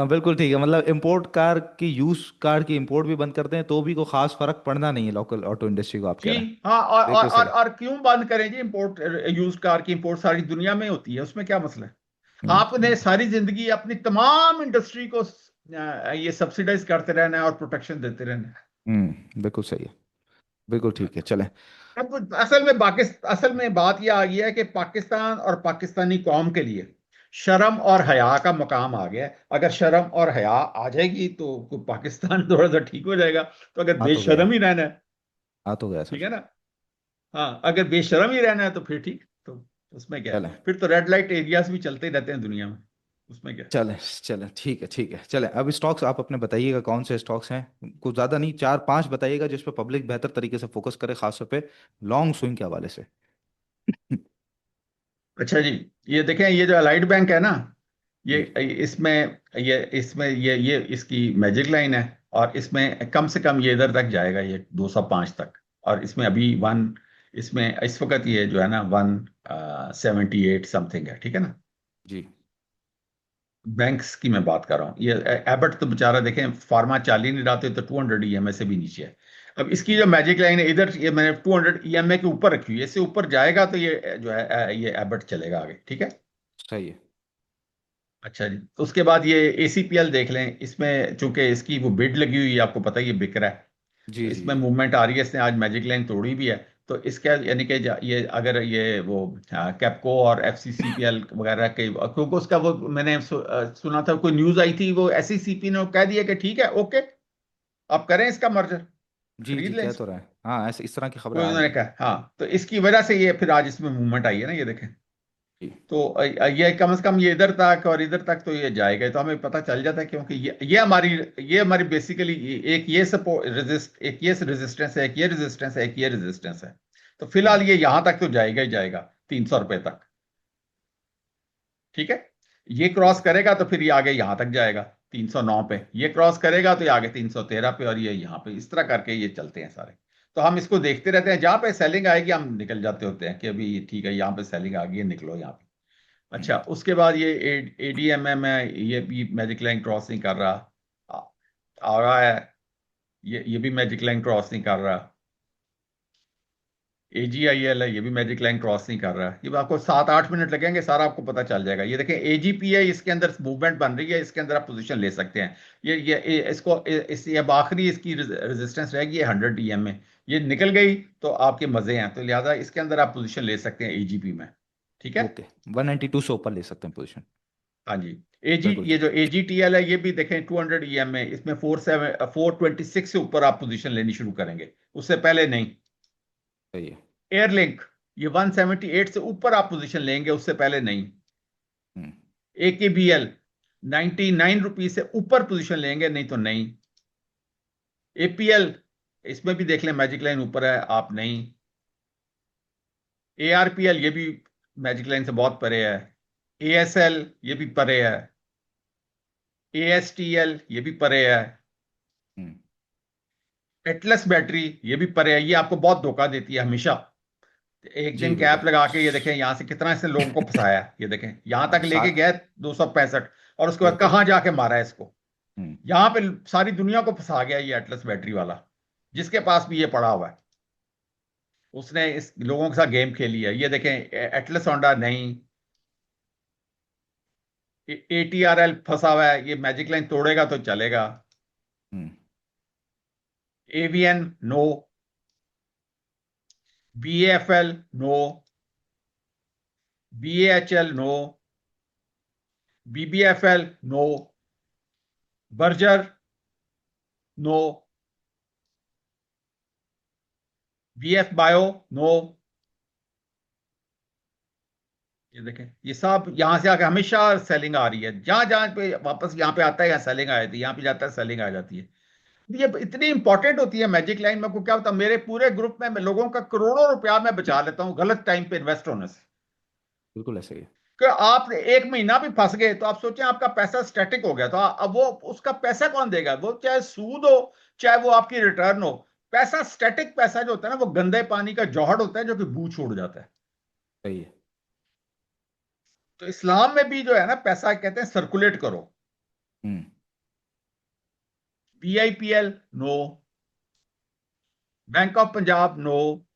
बिल्कुल ठीक है, मतलब इंपोर्ट कार की, यूज कार की इंपोर्ट भी बंद करते हैं तो भी कोई खास फर्क पड़ना नहीं है लोकल ऑटो इंडस्ट्री को, आप कह जी रहे हैं। हाँ, बिल्कुल सही। और क्यों बंद करें जी, इंपोर्ट, यूज कार की इंपोर्ट सारी दुनिया में होती है, उसमें क्या मसला है। आपने हम्म सारी जिंदगी अपनी तमाम इंडस्ट्री को ये सब्सिडाइज करते रहना है और प्रोटेक्शन देते रहना है। बिल्कुल सही है। बिल्कुल ठीक है, चलें। अब असल में बात यह आ गई है कि पाकिस्तान और पाकिस्तानी कौम के लिए शर्म और हया का मकाम आ गया है। अगर शर्म और हया आ जाएगी तो पाकिस्तान थोड़ा सा ठीक हो जाएगा। तो अगर आ तो गया। बेशर्म ही रहना है, आ तो गया ठीक सर। है ना। हाँ, अगर बेशर्म ही रहना है तो फिर ठीक, तो उसमें क्या है, चलें। फिर तो रेड लाइट एरियाज भी चलते ही रहते हैं दुनिया में, उसमें क्या है। चलें चलें, ठीक है ठीक है, चलें। अब स्टॉक्स आप अपने बताइएगा, कौन से स्टॉक्स हैं, कुछ ज़्यादा नहीं, 4-5 बताइएगा जिस पे पब्लिक बेहतर तरीके से फोकस करे, खासतौर पे लॉन्ग स्विंग के हवाले से। अच्छा जी, ये देखें, ये जो अलाइड बैंक है ना, ये जी इसमें ये इसकी मैजिक लाइन है, और इसमें कम से कम ये इधर तक जाएगा, ये 205 तक। और इसमें अभी वन, इसमें इस वक्त ये जो है ना 178 समथिंग है, ठीक है ना। जी बैंक्स की मैं बात कर रहा हूँ। ये एबट तो बेचारा देखें, फार्मा चाल ही नहीं रहा, तो 200 ईएमए से भी नीचे है। अब इसकी जो मैजिक लाइन है इधर, ये मैंने 200 ईएमए के ऊपर रखी हुई है, इससे ऊपर जाएगा तो ये जो है ये एबट चलेगा आगे, ठीक है। सही है। अच्छा जी, तो उसके बाद ये एसीपीएल देख लें, इसमें चूंकि इसकी वो बिड लगी हुई है, आपको पता है ये बिक रहा है। तो जी जी इसमें जी। मूवमेंट आ रही है, इसने आज मैजिक लाइन तोड़ी भी है। तो इसका यानी कि ये अगर ये वो कैपको और एफसीसीपीएल वगैरह के, क्योंकि उसका वो मैंने सुना था, कोई न्यूज आई थी, वो एसईसीपी ने कह दिया कि ठीक है, ओके, आप करें इसका मर्जर, जी खरीद जी, लें कह तो इसको। रहे हैं, हाँ, ऐसे इस तरह की खबरें तो आ रही उन्होंने हैं। कहा हाँ, तो इसकी वजह से ये फिर आज इसमें मूवमेंट आई है ना, ये देखें। जी। ये कम से कम ये इधर तक और इधर तक तो ये जाएगा, तो हमें पता चल जाता है, क्योंकि ये हमारी बेसिकली एक ये सपोर्ट रेजिस्ट, एक ये रेजिस्टेंस है, एक ये रेजिस्टेंस है, एक ये रेजिस्टेंस है। तो फिलहाल हम्म। ये यहां तक तो जाएगा ही जाएगा, 300 रुपए तक। ठीक है। ये क्रॉस ठीक करेगा तो फिर ये आगे यहां तक जाएगा 309 पे, ये क्रॉस करेगा तो ये आगे 313 पे, और ये यहां पे, इस तरह करके ये चलते हैं सारे। तो हम इसको देखते रहते हैं, जहां पे सेलिंग आएगी हम निकल जाते होते हैं कि अभी ठीक है, यहाँ पे सेलिंग आ गई है, निकलो यहाँ पे। है। अच्छा, उसके बाद ये एडीएमएम है, ये भी मैजिक लाइन क्रॉस नहीं कर रहा। आ, आ रहा है, ये भी मैजिक लाइन क्रॉस नहीं कर रहा। एजीआईएल है, ये भी मैजिक लाइन क्रॉस नहीं कर रहा है। ये आपको 7-8 मिनट लगेंगे, सारा आपको पता चल जाएगा। ये देखें एजीपी है, इसके अंदर मूवमेंट बन रही है, इसके अंदर आप पोजीशन ले सकते हैं। इसको ये अब आखिरी इसकी रेजिस्टेंस रहेगी 100 DM में। ये निकल गई तो आपके मजे हैं, तो लिहाजा इसके अंदर आप पोजीशन ले सकते हैं एजीपी में। ठीक है। ओके, 192 से ऊपर ले सकते हैं पोजीशन। हाँ जी। एजी बिल्कुल ये ठीक। जो एजीटीएल है, ये भी देखें 200 EM में, इसमें 426 से ऊपर आप पोजीशन लेनी शुरू करेंगे, उससे पहले नहीं। सही है। एयरलिंक, ये 178 से ऊपर आप पोजीशन लेंगे, उससे पहले नहीं। हम्म। AKBL 99 रुपीज से ऊपर पोजीशन लेंगे, नहीं तो नहीं। APL, इसमें भी देख लें मैजिक लाइन ऊपर है, आप नहीं। ARPL, ये भी मैजिक लाइन से बहुत परे है। ASL, ये भी परे है। ASTL, ये भी परे है। हम्म। एटलस बैटरी, ये भी परे है, ये आपको बहुत धोखा देती है हमेशा। एक जी दिन कैप बिल्कुल। लगा के, ये देखें यहां से कितना इसने लोगों को फंसाया है, ये देखें यहां हाँ तक लेके सात। गया 265, और उसके बाद बिल्कुल। कहां जाके मारा है इसको। हम्म। यहां पे सारी दुनिया को फंसा गया ये एटलस बैटरी वाला, जिसके पास भी ये पड़ा हुआ है। उसने इस लोगों के साथ गेम खेली है। ये देखें एटलस होंडा नहीं, ATRL फंसा हुआ है, ये मैजिक लाइन तोड़ेगा तो चलेगा। हम्म। AVN no, BAFL no, BAHL no, BBFL no, Berger no, VF bio no. ये देखें, ये सब यहां से आके हमेशा सेलिंग आ रही है, जहां जहां पे वापस यहाँ पे आता है, यहाँ सेलिंग आ जाती है, यहाँ पे जाता है सेलिंग आ जाती है। ये इतनी इंपॉर्टेंट होती है मैजिक लाइन। में को क्या होता है, मेरे पूरे ग्रुप में मैं लोगों का करोड़ों रुपया मैं बचा लेता हूँ गलत टाइम पे इन्वेस्ट होने से। बिल्कुल ऐसे ही है। कि आप एक महीना भी फंस गए तो आप सोचें आपका पैसा स्टैटिक हो गया, तो अब वो उसका पैसा कौन देगा, वो चाहे सूद हो चाहे वो आपकी रिटर्न हो। पैसा स्टैटिक पैसा जो होता है ना, वो गंदे पानी का जौहर होता है जो कि बू छोड़ जाता है। सही है। तो इस्लाम में भी जो है ना, पैसा कहते हैं सर्कुलेट करो। हम्म। BIPL no, bank of Punjab no.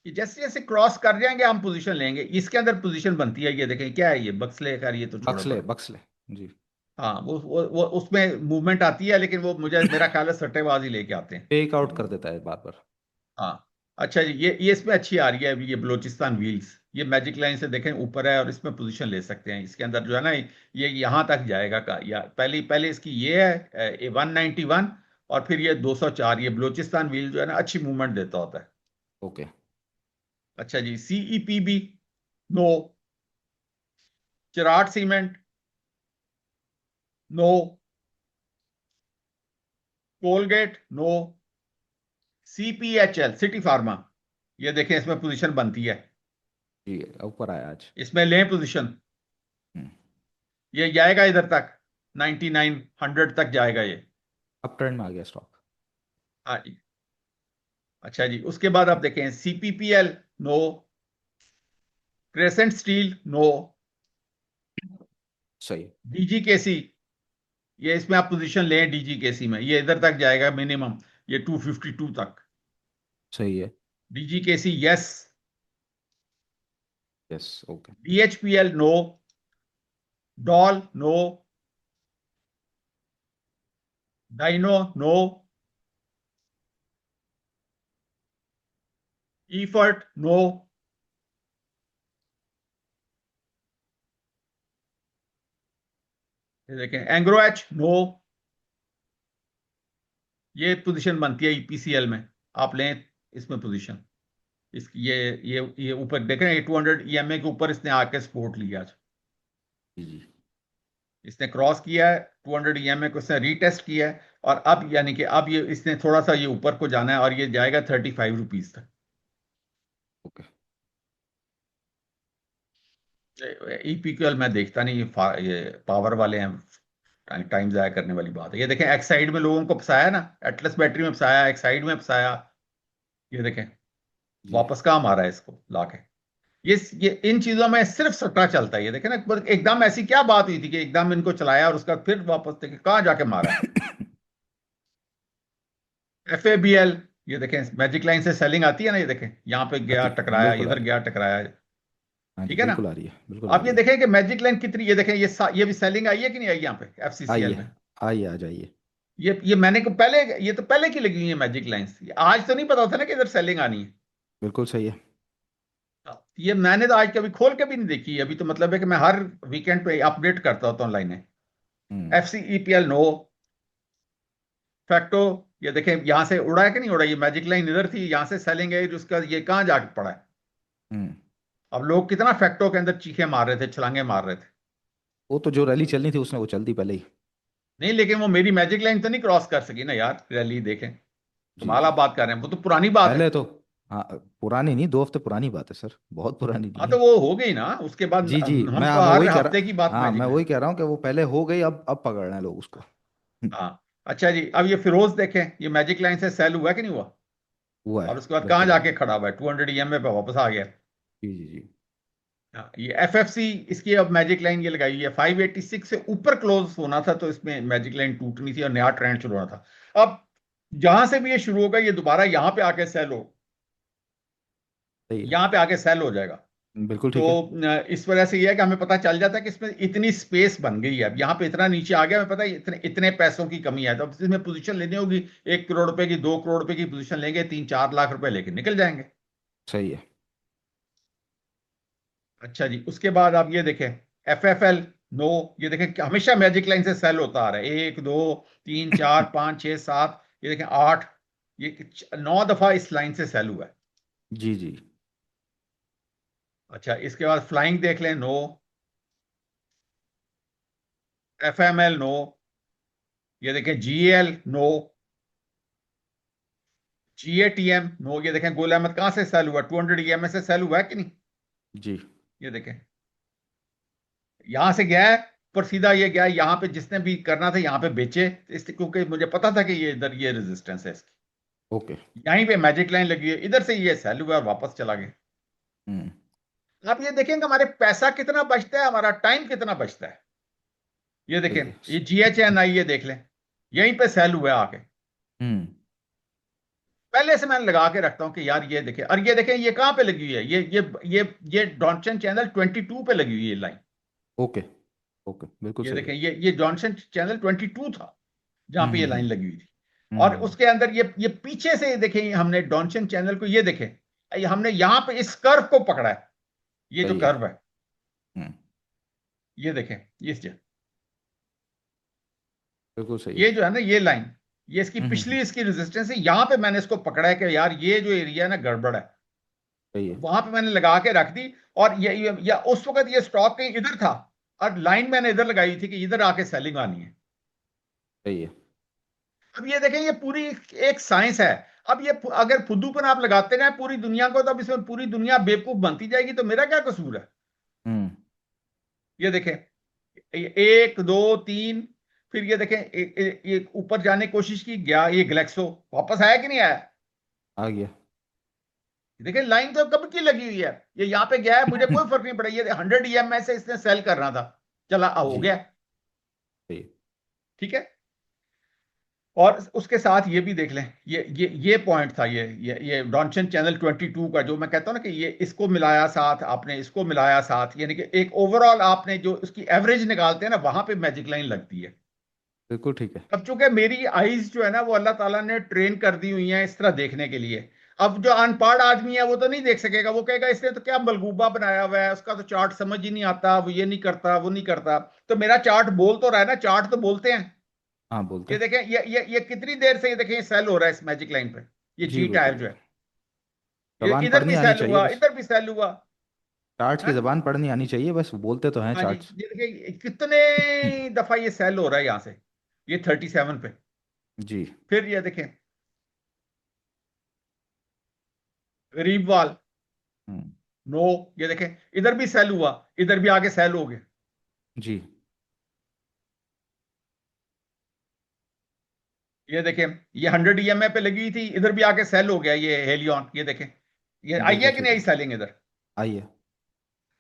ये जैसे जैसे क्रॉस कर जाएंगे हम पोजीशन लेंगे, इसके अंदर पोजीशन बनती है। ये देखें क्या है, ये बक्सले कर, ये तो छोड़ो बक्सले परे। बक्सले। जी। हाँ, वो उसमें मूवमेंट आती है, लेकिन वो मुझे मेरा ख्याल है सट्टेबाज ही लेके आते हैं। टेक आउट कर देता है बार बार। हाँ। अच्छा जी, ये इसमें अच्छी आ रही है अभी, ये बलोचिस्तान व्हील्स, ये मैजिक लाइन से देखें ऊपर है, और इसमें पोजीशन ले सकते हैं। इसके अंदर जो है ना, ये यहाँ तक जाएगा का, या पहले पहले इसकी ये है 191, और फिर ये 204। ये बलोचिस्तान व्हील जो है ना, अच्छी मूवमेंट देता होता है। ओके। अच्छा जी, CEPB no, Cherat cement no, Colgate no, CPHL city pharma, ये देखें इसमें पोजीशन बनती है, जी ऊपर आया आज। इसमें लें पोजीशन। हम्म। ये जाएगा इधर तक, 99-100 तक जाएगा ये। अप ट्रेंड में आ गया स्टॉक। हाँ जी। अच्छा जी, उसके बाद आप देखें CPPL no, crescent steel no, सही है। DGKC, ये इसमें आप पोजीशन लें DGKC में, ये इधर तक जाएगा मिनिमम, ये 252 तक। सही है। DGKC yes. Yes. Okay. BHPL no, डॉल नो, डाइनो नो, ईफर्ट नो। ये देखें एंग्रो एच नो, ये पोजीशन बनती है EPCL में, आप लें इसमें पोजीशन। ये ऊपर देख रहे हैं, 200 EMA के ऊपर इसने आके सपोर्ट लिया आज। जी जी। इसने क्रॉस किया है 200 EMA को, इसने रीटेस्ट किया है, और अब यानी कि अब ये इसने थोड़ा सा ये ऊपर को जाना है और ये जाएगा 35 रुपीज तक। ओके। ईपीक्यूएल मैं देखता नहीं, ये पावर वाले हैं, टाइम जाया करने वाली बात है। ये देखें, एक साइड में लोगों को फंसाया ना, एटलस बैटरी में फंसाया, एक साइड में फंसाया। ये देखें, जी। वापस कहाँ मारा है इसको लाके। ये इन चीजों में सिर्फ सट्टा चलता है। ये देखें ना, एकदम ऐसी क्या बात हुई थी कि एकदम इनको चलाया और उसका फिर वापस देखे कहाँ जाके मारा है। FABL, ये देखें मैजिक लाइन से सेलिंग आती है ना, ये देखें यहाँ पे गया आती है, टकराया, बिल्कुल आ इधर रही है। गया टकराया। हाँ जी, ठीक है ना। बिल्कुल आ रही है, बिल्कुल आ अब रही ये है। देखें कि मैजिक लाइन कितनी, ये देखें ये भी सेलिंग आई है कि नहीं आई यहाँ पे FCCL आइए, में। आइए, आ जाइए। ये मैंने को पहले, ये तो पहले की लगी हुई है मैजिक लाइंस, आज तो नहीं पता था ना कि इधर सेलिंग आनी है। बिल्कुल सही है। ये मैंने तो आज कभी खोल के भी नहीं देखी, अभी तो मतलब है कि मैं हर वीकेंड पे अपडेट करता होता हूँ लाइनें। हम्म। FCEPL नो, फैक्टो, ये देखें यहां से उड़ा है कि नहीं उड़ा, ये मैजिक लाइन इधर थी, यहां से सेलिंग है, जिसका ये कहाँ जाके पड़ा है। हम्म। अब लोग कितना फैक्टो के अंदर चीखे मार रहे थे, छलांगे मार रहे थे। वो तो जो रैली चलनी थी उसने वो चल दी पहले ही। नहीं, लेकिन वो मेरी मैजिक लाइन तो नहीं क्रॉस कर सकी ना यार, रैली देखें। जी कमाल जी। आप बात कर रहे हैं, वो तो पुरानी बात है। पहले तो, हाँ, पुरानी नहीं, 2 हफ्ते पुरानी बात है सर, बहुत पुरानी नहीं हाँ है। तो वो हो गई ना, उसके बाद जी जी, हम तो मैं हर वही कह हफ्ते की रहा, बात हाँ, मैं मैजिक वही लाइन। कह रहा हूँ कि वो पहले हो गई, अब पकड़ रहे हैं लोग उसको। हाँ। अच्छा जी, अब ये फिरोज देखें, ये मैजिक लाइन से सेल हुआ कि नहीं हुआ। हुआ है, और उसके बाद कहाँ बिल्कुल हुआ है। जाके खड़ा हुआ है, 200 EMA पे वापस आ गया। जी जी जी। हाँ, ये FFC, इसकी अब मैजिक लाइन ये लगाई है 586 से ऊपर क्लोज होना था, तो इसमें मैजिक लाइन टूटनी थी और नया ट्रेंड शुरू होना था। अब जहां से भी ये शुरू होगा, ये दोबारा यहां पे आके सेल हो, सही है। यहां पे आके सेल हो जाएगा। बिल्कुल तो ठीक है। इस वजह से ये है कि हमें पता चल जाता है कि इसमें इतनी स्पेस बन गई है, अब यहाँ पे इतना नीचे आ गया, हमें पता है इतने इतने पैसों की कमी है, तो अब इसमें पोजीशन लेनी होगी। 1 करोड़ रुपए की, 2 करोड़ रुपए की पोजीशन लेंगे, 3-4 लाख रुपए लेके निकल जाएंगे। सही है। अच्छा जी, उसके बाद आप ये देखें, FFL नो, ये देखें कि हमेशा मैजिक लाइन से सेल होता आ रहा है, 1 2 3 4 5 6 7, ये देखें 8, ये 9 दफा इस लाइन से सेल हुआ है। जी जी। अच्छा, इसके बाद फ्लाइंग देख लें, नो। FML नो, ये देखें GAL नो। GATM नो, ये देखें गोल अहमद कहां से सेल हुआ, 200 EMA से सेल हुआ है कि नहीं। जी। ये देखें, यहां से गया है, पर सीधा ये गया है, यहां पे जिसने भी करना था यहां पे बेचे, क्योंकि मुझे पता था कि ये इधर ये रेजिस्टेंस है इसकी। ओके। यहीं पे मैजिक लाइन लगी है, इधर से ये सेल हुआ और वापस चला गया। हम्म। आप ये देखेंगे हमारे पैसा कितना बचता है, हमारा टाइम कितना बचता है। ये देखें, सही है। ये GHNI ये देख लें, यहीं पे सेल हुआ है आके। हम्म। पहले से मैंने लगा के रखता हूं कि यार ये देखें, और ये देखें ये कहां पे लगी हुई है, ये जॉनसन चैनल 22 पे लगी हुई है लाइन। ओके। ओके, बिल्कुल ये सही देखें, है। ये जॉनसन चैनल 22 था, जहां पे ये लाइन हम्म। लगी हुई थी। और हम्म। उसके अंदर ये पीछे से देखें, हमने जॉनसन चैनल को, ये देखें, हमने यहां पे इस कर्व को पकड़ा है, ये जो सही है। कर्व है, हम्म। ये देखें, बिल्कुल सही है। ये जो है ना ये लाइन, ये इसकी हम्म। पिछली इसकी रेजिस्टेंस है, यहां पे मैंने इसको पकड़ा है कि यार ये जो एरिया है ना गड़बड़ है। सही है। वहां पे मैंने लगा के रख दी, और या उस वक्त ये स्टॉक कहीं इधर था, और लाइन मैंने इधर लगाई थी कि इधर आके सेलिंग आनी है। सही है। अब ये देखें, ये पूरी एक साइंस है। अब ये अगर फुद्दूपन आप लगाते रहे पूरी दुनिया को, तो अब इसमें पूरी दुनिया बेवकूफ बनती जाएगी, तो मेरा क्या कसूर है। हम्म। ये देखें, 1 2 3, फिर ये देखें, ये ऊपर जाने की कोशिश की, गया ये ग्लेक्सो, वापस आया कि नहीं आया। आ गया। देखिए लाइन तो कब की लगी हुई है, ये यहाँ पे गया है, मुझे कोई फर्क नहीं पड़ा, ये 100 EMA से इसने सेल करना था, चला हो जी। गया। सही है। ठीक है। और उसके साथ ये भी देख लें, ये पॉइंट था, ये डॉनसन चैनल 22 का, जो मैं कहता हूं ना कि ये इसको मिलाया साथ, आपने इसको मिलाया साथ, यानी कि एक ओवरऑल आपने जो उसकी एवरेज निकालते हैं ना, वहां पे मैजिक लाइन लगती है। बिल्कुल ठीक है। अब चूंकि मेरी आईज जो है ना, वो अल्लाह ताला ने ट्रेन कर दी हुई हैं इस तरह देखने के लिए। अब जो अनपढ़ आदमी है वो तो नहीं देख सकेगा, वो कहेगा इसने तो क्या मलगूबा बनाया हुआ है, उसका तो चार्ट समझ ही नहीं आता, वो ये नहीं करता वो नहीं करता। तो मेरा चार्ट बोल तो रहा है ना, चार्ट तो बोलते हैं। हाँ, बोलते ये हैं। देखें, ये कितनी देर से ये देखें, ये सेल हो रहा है इस मैजिक लाइन पे, ये जी, जी बिल्कुल टायर जो बिल्कुल। है। ये जबान इधर पढ़नी भी आनी सेल चाहिए हुआ, बस। इधर भी सेल हुआ। चार्ट्स की है। जबान पढ़नी आनी चाहिए बस, बोलते तो हैं हाँ जी, चार्ट्स। ये देखिए कितने दफा ये सेल हो रहा है यहां से, ये 37 पे। जी। फिर ये देखें गरीब वाल, हम्म। नो, ये देखें इधर भी सेल हुआ, इधर भी आगे सेल हो गया। जी। ये देखें ये 100 ईएमए पे लगी हुई थी, इधर भी आके सेल हो गया ये हेलियन, ये देखें। ये आई बिल्कुल है कि ठीक नहीं आई है। सेलिंग इधर? आइए।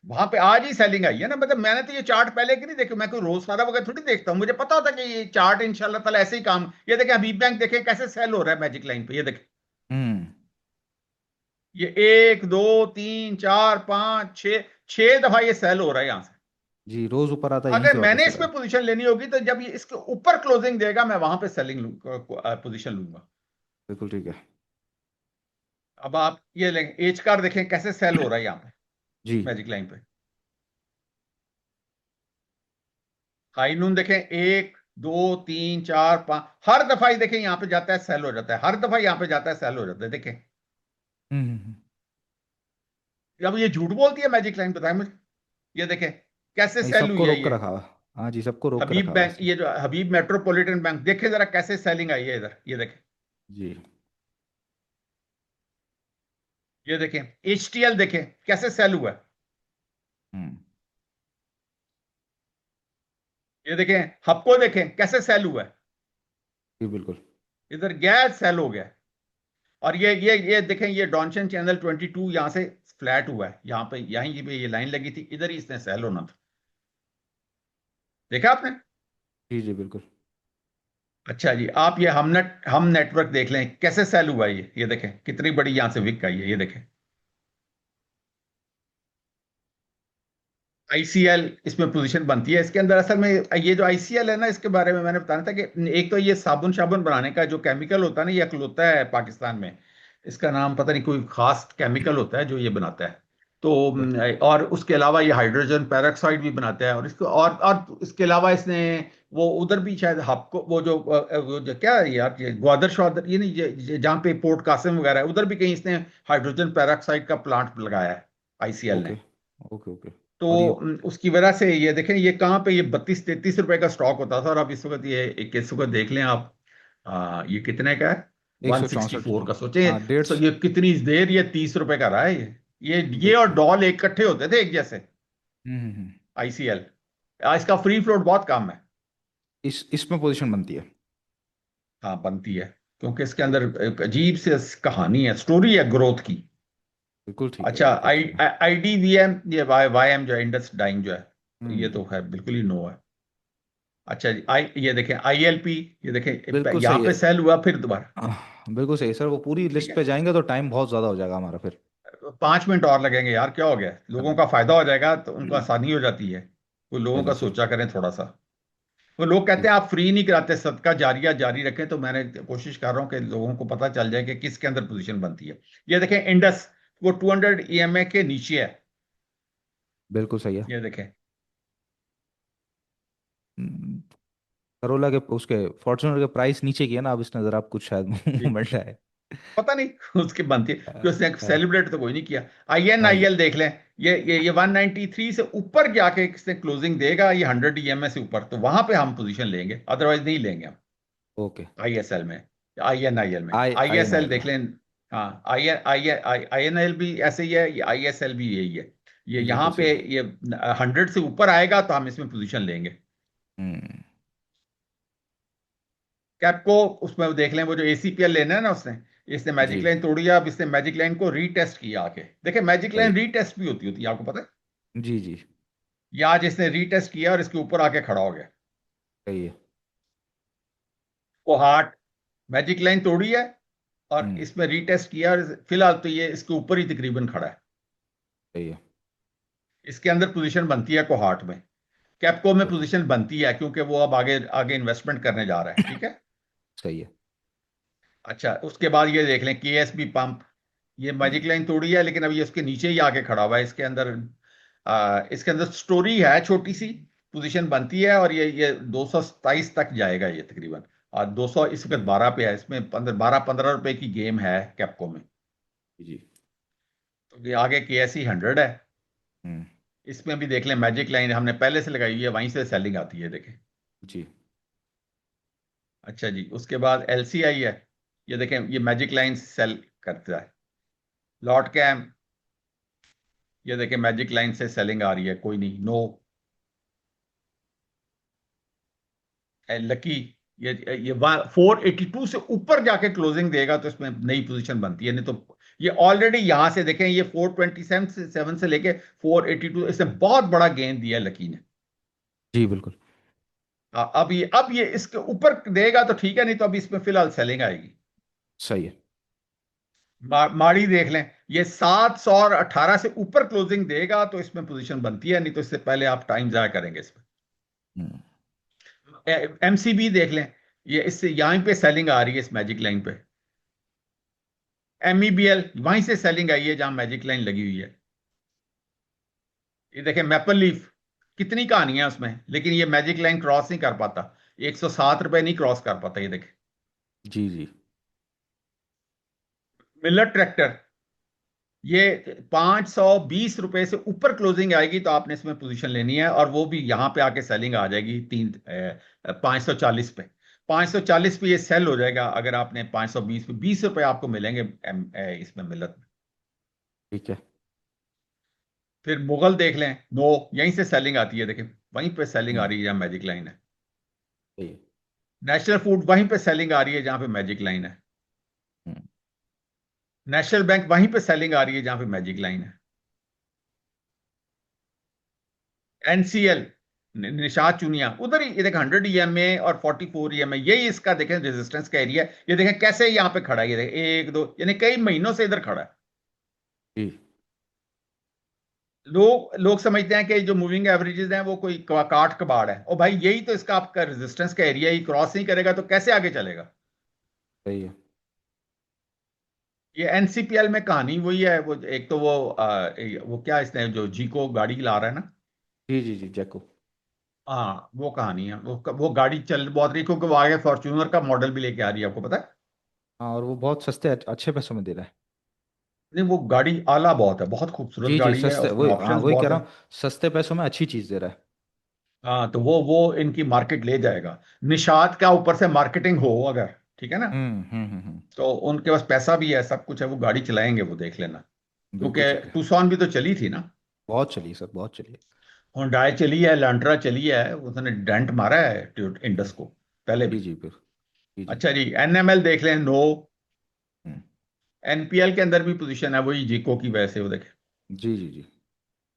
वहां पे आज ही सेलिंग आई है ना, मतलब मैंने तो ये चार्ट पहले की नहीं देखी, मैं कोई रोज सारा वगैरह थोड़ी देखता हूँ, मुझे पता होता कि ये चार्ट इंशाल्लाह ताला ऐसे ही काम। ये देखें हबीब बैंक देखें कैसे सेल हो रहा है मैजिक लाइन पे, ये देखें। हम्म। ये एक दो तीन चार पांच छह, 6 दफा ये सेल हो रहा है यहां से। जी, रोज ऊपर आता है, यहीं अगर से वापस मैंने इस चला पे है। पोजीशन लेनी होगी तो जब ये इसके ऊपर क्लोजिंग देगा मैं वहां पे सेलिंग पोजीशन लूंगा। बिल्कुल ठीक है। अब आप ये लेंगे एच कार देखें कैसे सेल हो रहा है यहाँ पे जी। मैजिक लाइन पे। हाई नून देखें एक दो तीन चार पांच, हर दफा ही देखें यहाँ पे जाता है सेल हो जाता है, हर दफा यहाँ पे जाता है सेल हो जाता है, देखें। हम्म। अब ये झूठ बोलती है मैजिक लाइन, बताएं मुझे। ये देखें कैसे नहीं, सेल हुई सबको है रोक कर ये। रखा हुआ। हाँ जी, सबको रोक कर हबीब रखा हुआ बैंक, इसने। ये जो हबीब मेट्रोपॉलिटन बैंक देखें जरा कैसे सेलिंग आई है इधर, ये देखें। जी। ये देखें एचटीएल देखें कैसे सेल हुआ है। हम्म। ये देखें हपको देखें कैसे सेल हुआ है। जी बिल्कुल। इधर गैस सेल हो गया है। और ये देखें ये डॉनशन चैनल 22 यहां से फ्लैट हुआ है, यहाँ पे यहीं पे ये लाइन लगी थी, इधर ही इसने सेल होना था। देखा आपने? जी जी बिल्कुल। अच्छा जी, आप ये हम नेटवर्क देख लें कैसे सेल हुआ है ये देखें कितनी बड़ी यहां से विक आई है, ये देखें। आईसीएल इसमें पोजीशन बनती है इसके अंदर। असल में ये जो आईसीएल है ना, इसके बारे में मैंने बताना था कि एक तो ये साबुन साबुन बनाने का जो केमिकल होता है ना, ये अकलौता है पाकिस्तान में। इसका नाम पता नहीं, कोई खास केमिकल होता है जो ये बनाता है। तो और उसके अलावा ये हाइड्रोजन पेरोक्साइड भी बनाता है, और इसको और इसके अलावा इसने वो उधर भी शायद आपको वो जो क्या है यार, ये ग्वादर श्वादर, ये नहीं जहाँ पे पोर्ट कासिम वगैरह है, उधर भी कहीं इसने हाइड्रोजन पेरोक्साइड का प्लांट लगाया है आईसीएल ने। Okay okay okay. तो और ये उसकी वजह से ये देखें ये कहाँ पे, ये 32-33 रुपए का स्टॉक होता था, और अब इस वक्त ये इस वक्त देख लें आप, ये कितने का है? एक वन सौ सिक्सटी चौंसठ फोर का सोचे। हाँ, डेढ़ ये कितनी देर, ये 30 रुपए का रहा है ये और बिल्कुल। डॉल एक इकट्ठे होते थे एक जैसे हम्म। आईसीएल। इसका फ्री फ्लोट बहुत कम है। इसमें पोजीशन बनती है। हाँ बनती है, क्योंकि इसके अंदर एक अजीब से कहानी है, स्टोरी है ग्रोथ की। बिल्कुल ठीक है, अच्छा बिल्कुल आई ठीक है। आई डी वी एम, ये वाई वाई एम जो है इंडस डाइंग जो है, तो ये हम्म। तो है बिल्कुल ही नो है। अच्छा जी, आई ये देखें आईएलपी, ये देखें बिल्कुल यहाँ सही है। पे सेल हुआ फिर दोबारा। बिल्कुल सही है सर, वो पूरी ठीक लिस्ट है, पे जाएंगे तो टाइम बहुत ज़्यादा हो जाएगा हमारा फिर। 5 मिनट और लगेंगे यार, क्या हो गया, लोगों का फायदा हो जाएगा तो उनको जी आसानी हो जाती है। वो लोगों का जी सोचा करें थोड़ा सा। वो लोग कहते हैं जी। आप फ्री नहीं कराते, सदका जारिया जारी रखें, तो मैंने कोशिश कर रहा हूं कि लोगों को पता चल जाए कि किसके अंदर पोजीशन बनती है। ये देखें इंडस, वो 200 ईएमए के नीचे है। बिल्कुल सही है। ये देखें। हम्म, करोला के उसके फॉर्च्यूनर के प्राइस नीचे किया ना, अब इसने जरा आप कुछ शायद मूवमेंट है। पता नहीं उसकी बनती है कि उसने हाँ सेलिब्रेट तो कोई नहीं किया। आई एन हाँ आई जी। एल देख लें, ये 193 से ऊपर जाके किसने क्लोजिंग देगा, ये 100 ईएमए से ऊपर, तो वहां पे हम पोजीशन लेंगे, अदरवाइज नहीं लेंगे हम। ओके। आईएसएल में, आईएनआईएल में, आई एन आईएसएल एल देख में। लें। हाँ आई आई आई एन एल भी ऐसे ही है, ये आईएसएल भी यही है। ये यहाँ बिल्कुल पे सही है। ये 100 से ऊपर आएगा तो हम इसमें पोजीशन लेंगे। हम्म। कैपको, उसमें देख लें वो जो एसीपीएल लेना है ना उसने, इसने मैजिक जी। लाइन तोड़ी है, अब इसने मैजिक लाइन को रीटेस्ट किया आके। देखिए मैजिक सही। लाइन रीटेस्ट भी होती होती है, आपको पता है? जी जी। ये आज इसने रीटेस्ट किया और इसके ऊपर आके खड़ा हो गया। सही है। कोहाट मैजिक लाइन तोड़ी है और हम्म। इसमें रीटेस्ट किया, और फिलहाल तो ये इसके ऊपर ही तकरीबन खड़ा है। सही है। इसके अंदर पोजीशन बनती है कोहाट में। कैपको में ओके। पोजीशन बनती है क्योंकि वो अब आगे आगे इन्वेस्टमेंट करने जा रहा है, ठीक है। सही है। अच्छा उसके बाद ये देख लें केएसबी पंप, ये हम्म। मैजिक लाइन तोड़ी है लेकिन अब ये उसके नीचे ही आके खड़ा हुआ है। इसके अंदर स्टोरी है छोटी सी, पोजीशन बनती है, और ये 227 तक जाएगा ये तकरीबन। और 200 इस वक्त 12 पे है, इसमें 15 12-15 रुपए की गेम है कैपको में। जी। तो ये आगे के एस 100 है, हम्म। इसमें भी देख लें मैजिक लाइन हमने पहले से लगाई हुई है, वहीं से सेलिंग आती है देखें। जी। अच्छा जी, उसके बाद एलसीआई है, ये देखें ये मैजिक लाइन सेल करता है। लॉट कैम, ये देखें मैजिक लाइन से सेलिंग आ रही है, कोई नहीं, नो। लकी, ये 482 से ऊपर जाके क्लोजिंग देगा तो इसमें नई पोजीशन बनती है, नहीं तो ये ऑलरेडी यहां से देखें, ये 427 से लेके 482, इससे बहुत बड़ा गेन दिया लकी ने। जी बिल्कुल। अब ये इसके ऊपर देगा तो ठीक है, नहीं तो अभी इसमें फिलहाल सेलिंग आएगी। सही है। माड़ी देख लें, ये 718 से ऊपर क्लोजिंग देगा तो इसमें पोजीशन बनती है, नहीं तो इससे पहले आप टाइम जाया करेंगे इसमें। हम्म। एमसीबी देख लें, ये इससे यहीं पे सेलिंग आ रही है इस मैजिक लाइन पे। एमईबीएल वहीं से सेलिंग आई है जहां मैजिक लाइन लगी हुई है। ये देखें मैपल लीफ, कितनी कहानियां उसमें, लेकिन ये मैजिक लाइन क्रॉस नहीं कर पाता, 107 रुपए नहीं क्रॉस कर पाता, ये देखें। जी जी। मिलर ट्रैक्टर, ये 520 रुपए से ऊपर क्लोजिंग आएगी तो आपने इसमें पोजीशन लेनी है, और वो भी यहां पे आके सेलिंग आ जाएगी 540 पे। 540 पे ये सेल हो जाएगा अगर आपने 520 पे 20 रुपए आपको मिलेंगे इसमें मिलत में। ठीक है। फिर मुगल देख लें, नो, यहीं से सेलिंग आती है देखें, वहीं पे सेलिंग आ हम्म। रही है जहां मैजिक लाइन है। सही है। नेशनल फूड वहीं पे सेलिंग आ रही है जहां पे मैजिक लाइन है। हम्म। नेशनल बैंक वहीं पे सेलिंग आ रही है जहां पे मैजिक लाइन है। एनसीएल, निषाद चुनिया उधर ही, ये देखें 100 EMA और 44 EMA, यही इसका देखें रेजिस्टेंस का एरिया है। ये देखें कैसे यहाँ पे खड़ा है, ये देखें एक दो यानी कई महीनों से इधर खड़ा है। जी। लोग लोग समझते हैं कि जो मूविंग एवरेजेस हैं वो कोई काट कबाड़ है, और भाई यही तो इसका आपका रेजिस्टेंस का एरिया, ही क्रॉस नहीं करेगा तो कैसे आगे चलेगा। सही है। ये एनसीपीएल में कहानी वही है, वो एक तो वो क्या इसने जो जी को गाड़ी ला रहा है ना। जी जी जी जैको। हाँ वो कहानी है, वो गाड़ी चल बहुत रही क्योंकि वो आगे फॉर्च्यूनर का मॉडल भी लेके आ रही है, आपको पता है। हाँ, और वो बहुत सस्ते अच्छे पैसों में दे रहा है। नहीं वो गाड़ी आला बहुत है, बहुत खूबसूरत जी जी गाड़ी है, सस्ते, उसमें वही हाँ ऑप्शंस वही कह बहुत रहा है। हूँ। सस्ते पैसों में अच्छी चीज़ दे रहा है। हाँ तो वो इनकी मार्केट ले जाएगा। निषाद का ऊपर से मार्केटिंग हो अगर, ठीक है ना, हम्म। तो उनके पास पैसा भी है, सब कुछ है, वो गाड़ी चलाएंगे, वो देख लेना। बिल्कुल क्योंकि ठीक है। टूसॉन भी तो चली थी ना। बहुत चली सर, बहुत चली। होंडाई चली है, लैंड्रा चली है, उसने डेंट मारा है हम्म। इंडस को पहले जी भी। जी बिल्कुल। जी जी। अच्छा जी, एनएमएल देख लें, नो। हम्म। एनपीएल के अंदर भी पोजीशन है वही जीको की वजह से, वो देखें। जी जी जी।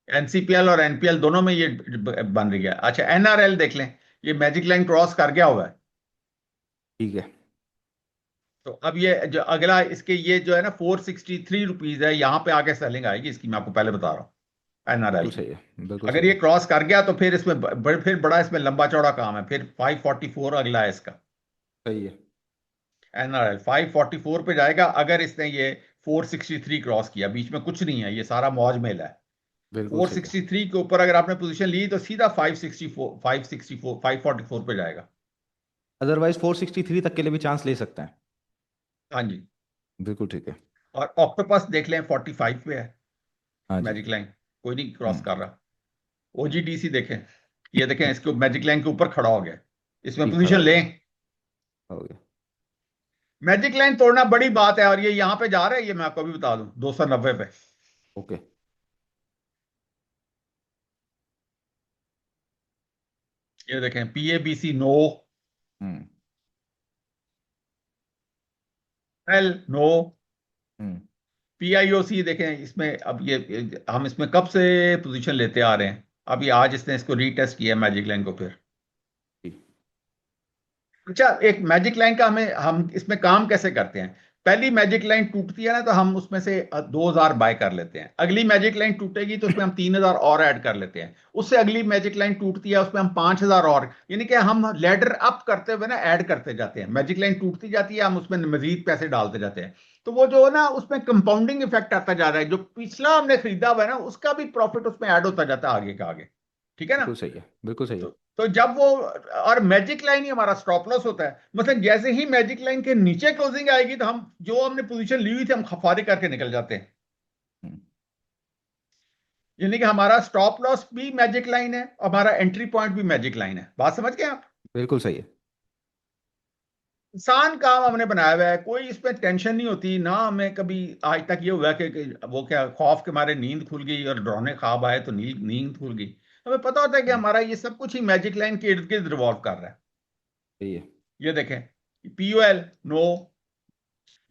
एनसीपीएल और एनपीएल दोनों में ये बन रही है। अच्छा एनआरएल देख लें, ये मैजिक लाइन क्रॉस कर गया हुआ है। ठीक है। तो अब ये जो अगला इसके ये जो है ना 463 रुपीज है, यहां पे आके सेलिंग आएगी इसकी, मैं आपको पहले बता रहा हूँ एनआरएल बिल्कुल की। सही है। बिल्कुल अगर सही ये है। क्रॉस कर गया तो फिर इसमें फिर बड़ा इसमें लंबा चौड़ा काम है, फिर 544 अगला है इसका। सही है। एनआरएल 544 पे जाएगा अगर इसने ये 463 क्रॉस किया, बीच में कुछ नहीं है, ये सारा मौज मेला है। बिल्कुल सही है। 463 के ऊपर अगर आपने पोजीशन ली तो सीधा 564 544 पे जाएगा। अदरवाइज 463 तक के लिए भी चांस ले सकते हैं। हाँ जी। बिल्कुल ठीक है। और ऑक्टोपस देख लें 45 पे है हाँ जी। मैजिक लाइन, कोई नहीं क्रॉस हम्म। कर रहा। हम्म। ओजीडीसी देखें, ये देखें इसको मैजिक लाइन के ऊपर खड़ा हो गया, इसमें ठीक, खड़ा पोजीशन हो गया। लें। हो गया। मैजिक लाइन तोड़ना बड़ी बात है, और ये यहां पे जा रहा है, ये मैं आपको अभी बता दूं 290 पे। ओके। ये देखें PABC no, hmm. L no. Hmm. PIOC देखें, इसमें अब ये हम इसमें कब से पोजीशन लेते आ रहे हैं, अभी आज इसने इसको रीटेस्ट किया मैजिक लाइन को फिर। ठीक। अच्छा एक मैजिक लाइन का हम इसमें काम कैसे करते हैं। पहली मैजिक लाइन टूटती है ना तो हम उसमें से 2000 बाय कर लेते हैं, अगली मैजिक लाइन टूटेगी तो उसमें हम 3000 और ऐड कर लेते हैं, उससे अगली मैजिक लाइन टूटती है उसमें हम 5000 और, यानी कि हम लेडर अप करते हुए ना ऐड करते जाते हैं, मैजिक लाइन टूटती जाती है हम उसमें मजीद पैसे डालते जाते हैं। तो वो जो है ना उसमें कंपाउंडिंग इफेक्ट आता जा रहा है, जो पिछला हमने खरीदा हुआ है ना उसका भी प्रॉफिट उसमें ऐड होता जाता है आगे का आगे, ठीक है ना। बिल्कुल सही है। बिल्कुल सही है। तो जब वो, और मैजिक लाइन ही हमारा स्टॉप लॉस होता है, मतलब जैसे ही मैजिक लाइन के नीचे क्लोजिंग आएगी तो हम जो हमने पोजीशन ली हुई थी हम खफारी करके निकल जाते हैं। हम्म। यानी कि हमारा स्टॉप लॉस भी मैजिक लाइन है, हमारा एंट्री पॉइंट भी मैजिक लाइन है। बात समझ गए आप? बिल्कुल सही है। आसान काम हमने बनाया हुआ है, कोई इसमें टेंशन नहीं होती ना हमें कभी। आज तक ये हुआ कि वो क्या खौफ के मारे नींद खुल गई और डरावने ख्वाब आए तो नींद नींद खुल गई। हमें पता होता है कि हमारा ये सब कुछ ही मैजिक लाइन के इर्द गिर्द रिवॉल्व कर रहा है। सही है। ये देखें, पीयूएल नो,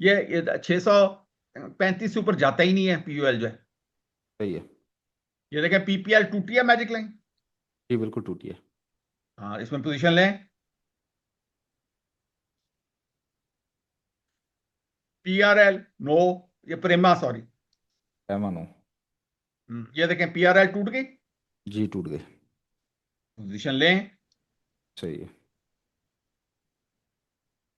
ये 635 से ऊपर जाता ही नहीं है पीयूएल जो है। सही है। ये देखें, पीपीएल टूटी है मैजिक लाइन। जी बिल्कुल टूटी है। हाँ, इसमें पोजीशन लें। पीआरएल नो, ये प्रेमा सॉरी। पैमानो। ये देखें पीआरएल टूट गई, जी टूट गए। पोजीशन लें। सही है।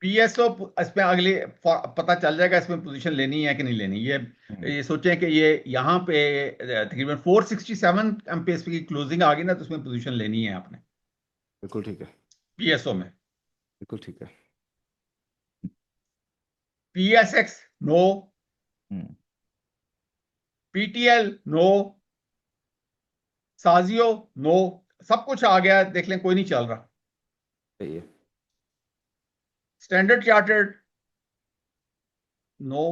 पीएसओ, इसमें अगली पता चल जाएगा इसमें पोजीशन लेनी है कि नहीं लेनी। हम्म, ये सोचें कि ये यहाँ पे तकरीबन 467 एमपीएस की क्लोजिंग आ गई ना, तो उसमें पोजीशन लेनी है आपने बिल्कुल ठीक है। पीएसओ में। बिल्कुल ठीक है। PSX no, hmm. PTL no, साजियो नो। सब कुछ आ गया, देख लें कोई नहीं चल रहा। सही है। Standard chartered no.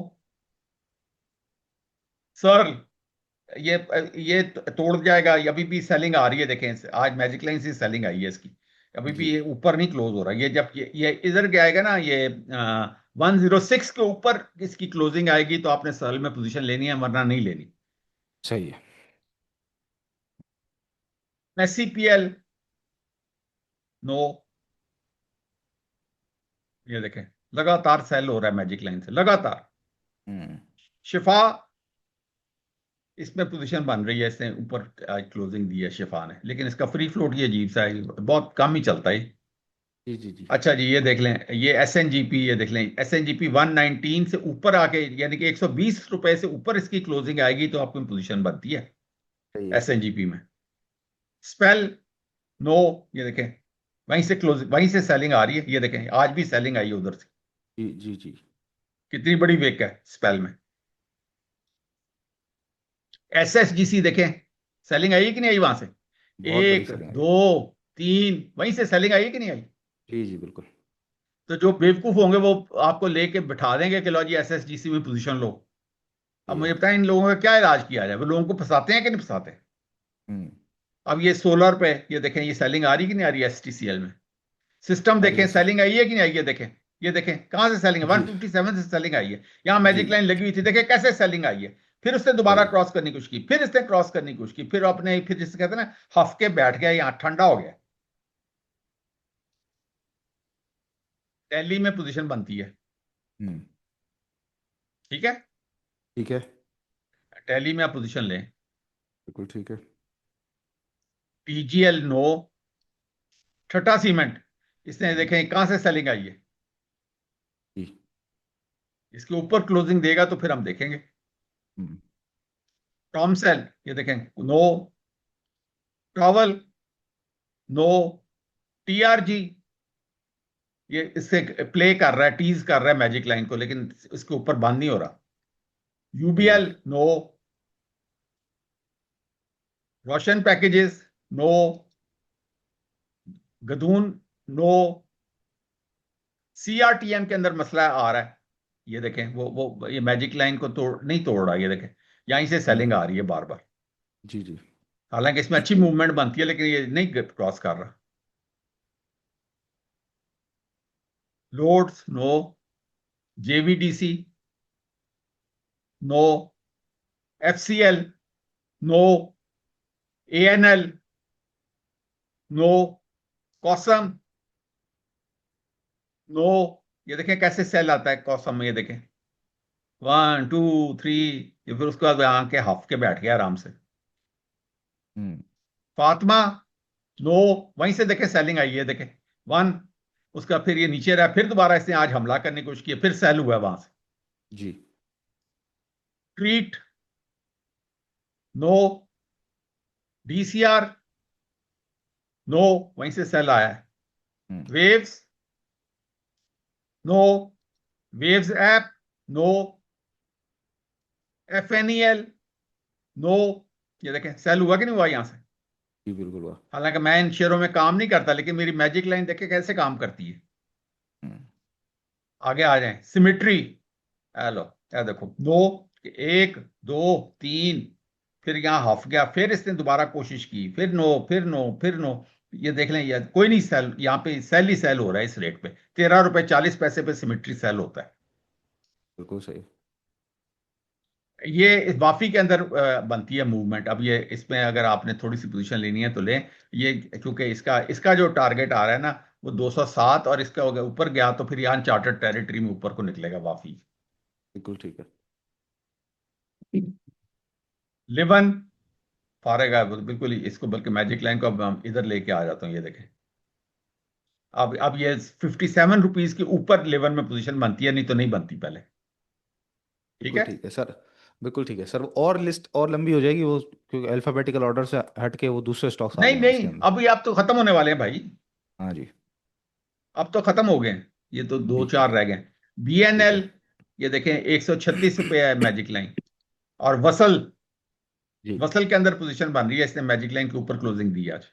सर्ल, ये तोड़ जाएगा, अभी भी सेलिंग आ रही है। देखें आज मैजिक लाइन से सेलिंग आई है इसकी, अभी भी जी। ये ऊपर नहीं क्लोज हो रहा। ये जब ये इधर के आएगा ना, ये 106 के ऊपर इसकी क्लोजिंग आएगी तो आपने सर्ल में पोजीशन लेनी है, वरना नहीं लेनी। सही है। एससीपीएल नो। ये देखें लगातार सेल हो रहा है मैजिक लाइन से लगातार। हम्म। शिफा, इसमें पोजीशन बन रही है, इसने ऊपर आज क्लोजिंग दी है शिफा ने, लेकिन इसका फ्री फ्लोट ये अजीब सा है, बहुत कम ही चलता है। जी जी जी। अच्छा जी, ये देख लें, ये एसएनजीपी, ये देख लें एसएनजीपी 119 से ऊपर आके, यानी कि 120 रुपए से ऊपर इसकी क्लोजिंग आएगी तो आपकी पोजीशन बनती है सही है। सही है। एसएनजीपी में। स्पेल नो, ये देखें वहीं से क्लोज, वहीं से सेलिंग आ रही है। ये देखें आज भी सेलिंग आई है उधर से। जी जी जी। कितनी बड़ी वेक है स्पेल में। एसएसजीसी देखें, सेलिंग आई है कि नहीं आई वहां से? बहुत बड़ी एक, सेलिंग आई। दो, तीन, वहीं से सेलिंग आई है कि नहीं आई? जी जी बिल्कुल। तो जो बेवकूफ होंगे वो आपको लेके बिठा देंगे कि लो जी एसएसजीसी में पोजीशन लो। अब सही है। मुझे बताएं इन लोगों का क्या इलाज किया जाए, वो लोगों को फंसाते हैं कि नहीं फंसाते? हम्म। अब ये सोलर पे, ये देखें ये सेलिंग आ रही कि नहीं आ रही है एसटीसीएल में? सिस्टम आ रही देखें है सर। सेलिंग आई है कि नहीं आई है? देखें, ये देखें कहां से सेलिंग है, जी 157 से सेलिंग आई है। यहाँ जी। मैजिक लाइन लगी हुई थी, देखें कैसे सेलिंग आई है। फिर उसने सही दोबारा है। क्रॉस करने की कोशिश की, फिर इसने क्रॉस करने की कोशिश की, फिर अपने फिर जिसे कहते हैं ना हफ के बैठ गया, यहाँ ठंडा हो गया। दिल्ली में पोजीशन बनती है, हम्म। ठीक है। ठीक है। दिल्ली में आप पोजीशन लें। बिल्कुल ठीक है। TGL no. छठा सीमेंट, इसने हम्म, देखें कहां से सेलिंग आई है। जी। इसके ऊपर क्लोजिंग देगा तो फिर हम देखेंगे। हम्म। टॉमसेल, ये देखें नो। Trowel no. टीआरजी, ये इससे प्ले कर रहा है, टीज कर रहा है मैजिक लाइन को, लेकिन इसके ऊपर बंद नहीं हो रहा। सही है। UBL no. Roshan packages no. Gadoon no. CRTM के अंदर मसला आ रहा है। ये देखें वो ये मैजिक लाइन को तोड़ नहीं तोड़ रहा, ये देखें यहीं से सेलिंग हम्म। आ रही है बार बार। जी जी। हालांकि इसमें अच्छी मूवमेंट बनती है, लेकिन ये नहीं क्रॉस कर रहा। Loads no. JVDC no. FCL no. ANL no. कॉसम नो। ये देखें कैसे सेल आता है कॉसम में, ये देखें 1 2 3, ये फिर उसके बाद आके हाफ के बैठ गया आराम से। हम्म। फातिमा नो, वहीं से देखें सेलिंग आई है, देखें वन, उसका फिर ये नीचे रहा, फिर दोबारा इसने आज हमला करने की कोशिश की, फिर सेल हुआ वहां से। जी। Treet no. डीसीआर नो, वहीं से सेल आया है। Hmm. Waves no. Waves app no. FNEL no, ये देखें सेल हुआ कि नहीं हुआ यहां से। जी बिल्कुल वाह। हालांकि मैं इन शेयरों में काम नहीं करता, लेकिन मेरी मैजिक लाइन देखे कैसे काम करती है। हम्म, आगे आ जाए, सिमेट्री। हेलो, ये देखो दो, एक, दो, तीन, फिर यहाँ हाफ गया, फिर इसने दोबारा कोशिश की, फिर नो, फिर नो, फिर नो। ये देख लें, ये कोई नहीं सेल, यहाँ पे सेल ही सेल हो रहा है इस रेट पे। 13 रुपए 40 पैसे पे सिमेट्री सेल होता है। बिल्कुल सही। ये इस वाफी के अंदर बनती है मूवमेंट। अब ये इसमें अगर आपने थोड़ी सी पोजीशन लेनी है तो लें। ये क्योंकि इसका इसका जो टारगेट आ रहा है ना, वो 207, और इसका अगर ऊपर गया तो फिर यहाँ चार्टर्ड टेरिटरी में ऊपर को निकलेगा वाफी। बिल्कुल ठीक है। लिवन फारेग है वो तो बिल्कुल ही, इसको बल्कि मैजिक लाइन को अब हम इधर लेके आ जाता हूँ, ये देखें। अब ये 57 रुपीज के ऊपर लेवन में पोजीशन बनती है, नहीं तो नहीं बनती पहले। ठीक बिल्कुल है। ठीक है सर। बिल्कुल ठीक है सर, और लिस्ट और लंबी हो जाएगी वो, क्योंकि अल्फाबेटिकल ऑर्डर से हट के वो दूसरे स्टॉक्स आ नहीं गए हैं नहीं, इसके अंदर। अब ये आप तो खत्म होने वाले हैं भाई। हाँ जी। अब तो खत्म हो गए हैं। ये तो दो ठीक है। चार रह गए। ठीक है। BNL, ये देखें 136 रुपये है मैजिक लाइन। और वसल, जी वसल के अंदर पोजीशन बन रही है, इसने मैजिक लाइन के ऊपर क्लोजिंग दी है आज।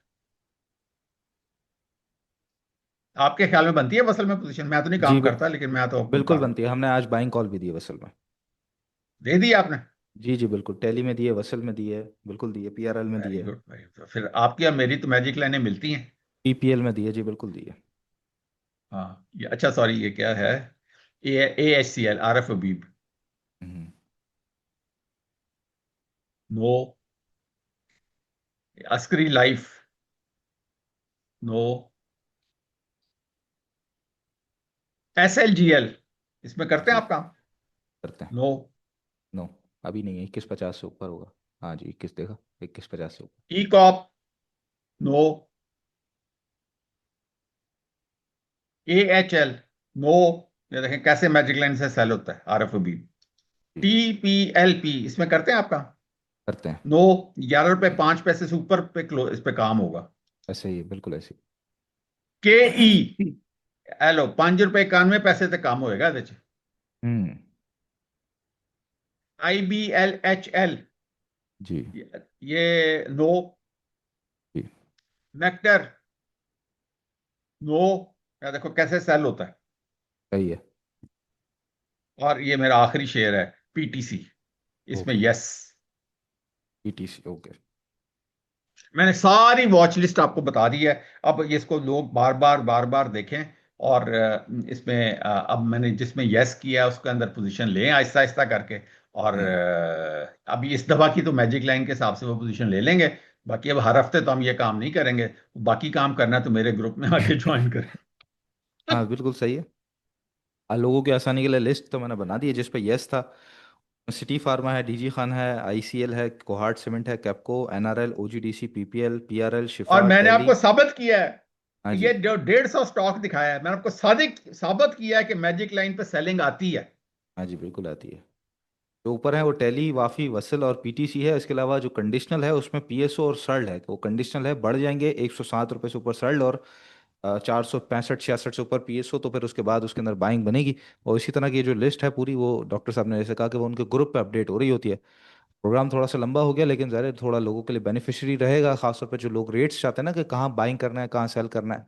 आपके ख्याल में बनती है वसल में पोजीशन? मैं तो नहीं जी काम करता, लेकिन मैं तो आपको बिल्कुल बता रहा हूँ। बनती है, हमने आज बाइंग कॉल भी दी है वसल में। दे दी आपने? जी जी बिल्कुल, टैली में दी है, वसल में दी है, बिल्कुल दी है, पीआरएल में दी वेरी है। गुड भाई, तो फिर आपकी और मेरी तो मैजिक लाइनें मिलती हैं। पीपीएल में दी है, जी बिल्कुल दी है। हाँ, ये अच्छा, सॉरी, ये क्या है? AHCL, Arif Habib. Hmm, no. Askari life. No. SLGL, इसमें करते हैं जी आप काम? करते हैं। नो। नो, अभी नहीं है, 2150 से ऊपर होगा। हाँ जी 21 देखा, 2150 से ऊपर। ई कॉप। नो। AHL। नो। ये देखें कैसे मैजिक लाइन से सेल होता है आरएफ हबीब। जी TPLP, इसमें करते हैं आपका? करते हैं। नो। 11 रुपए 5 पैसे से ऊपर पे इस पे काम होगा। ऐसे ही है, बिल्कुल ऐसे KE, ही। हेलो, 5 रुपए 91 पैसे तक काम होएगा ਇਹਦੇ ਚ। हम्म। IBLHL, जी ये नो। जी नेक्टर। नो। या देखो कैसे सेल होता है। सही है। और ये मेरा आखिरी शेयर है, PTC, इसमें ओके। यस। Etc okay. मैंने सारी वॉच लिस्ट आपको बता दी है। अब ये इसको लोग बार बार देखें। और इसमें अब मैंने जिसमें यस किया है उसके अंदर पोजीशन लें आहिस्ता आहिस्ता करके। और हम्म। अभी इस दफा की तो मैजिक लाइन के हिसाब से वो पोजीशन ले लेंगे। बाकी अब हर हफ्ते तो हम ये काम नहीं करेंगे। बाकी काम करना है तो मेरे ग्रुप में आके ज्वाइन करें। हाँ बिल्कुल सही है। लोगों की आसानी के लिए लिस्ट तो मैंने बना दी है जिस पे यस था। सिटी फार्मा है, डीजी खान है, आईसीएल है, कोहार्ट सीमेंट है, Capco, NRL, OGDC, PPL, PRL, और शिफा, मैंने टेली। आपको साबित किया है हाँ कि जी। ये जो 150 स्टॉक दिखाया है, मैंने आपको साबित किया है कि मैजिक लाइन पे सेलिंग आती है। हाँ जी बिल्कुल आती है। जो ऊपर है वो टेली, वाफी, वसल और पीटीसी है। इसके अलावा जो कंडीशनल है उसमें पीएसओ और सर्ल्ड है। तो कंडीशनल है बढ़ जाएंगे 107 रुपये से ऊपर सर्ल्ड, और 465 66 से ऊपर पीएसओ, तो फिर उसके बाद उसके अंदर बाइंग बनेगी। और इसी तरह की जो लिस्ट है पूरी, वो डॉक्टर साहब ने जैसे कहा कि वो उनके ग्रुप पे अपडेट हो रही होती है। प्रोग्राम थोड़ा सा लंबा हो गया, लेकिन ज़ाहिर है थोड़ा लोगों के लिए बेनिफिशियरी रहेगा, खासतौर पे जो लोग रेट्स चाहते हैं ना कि कहाँ बाइंग करना है, कहाँ सेल करना है।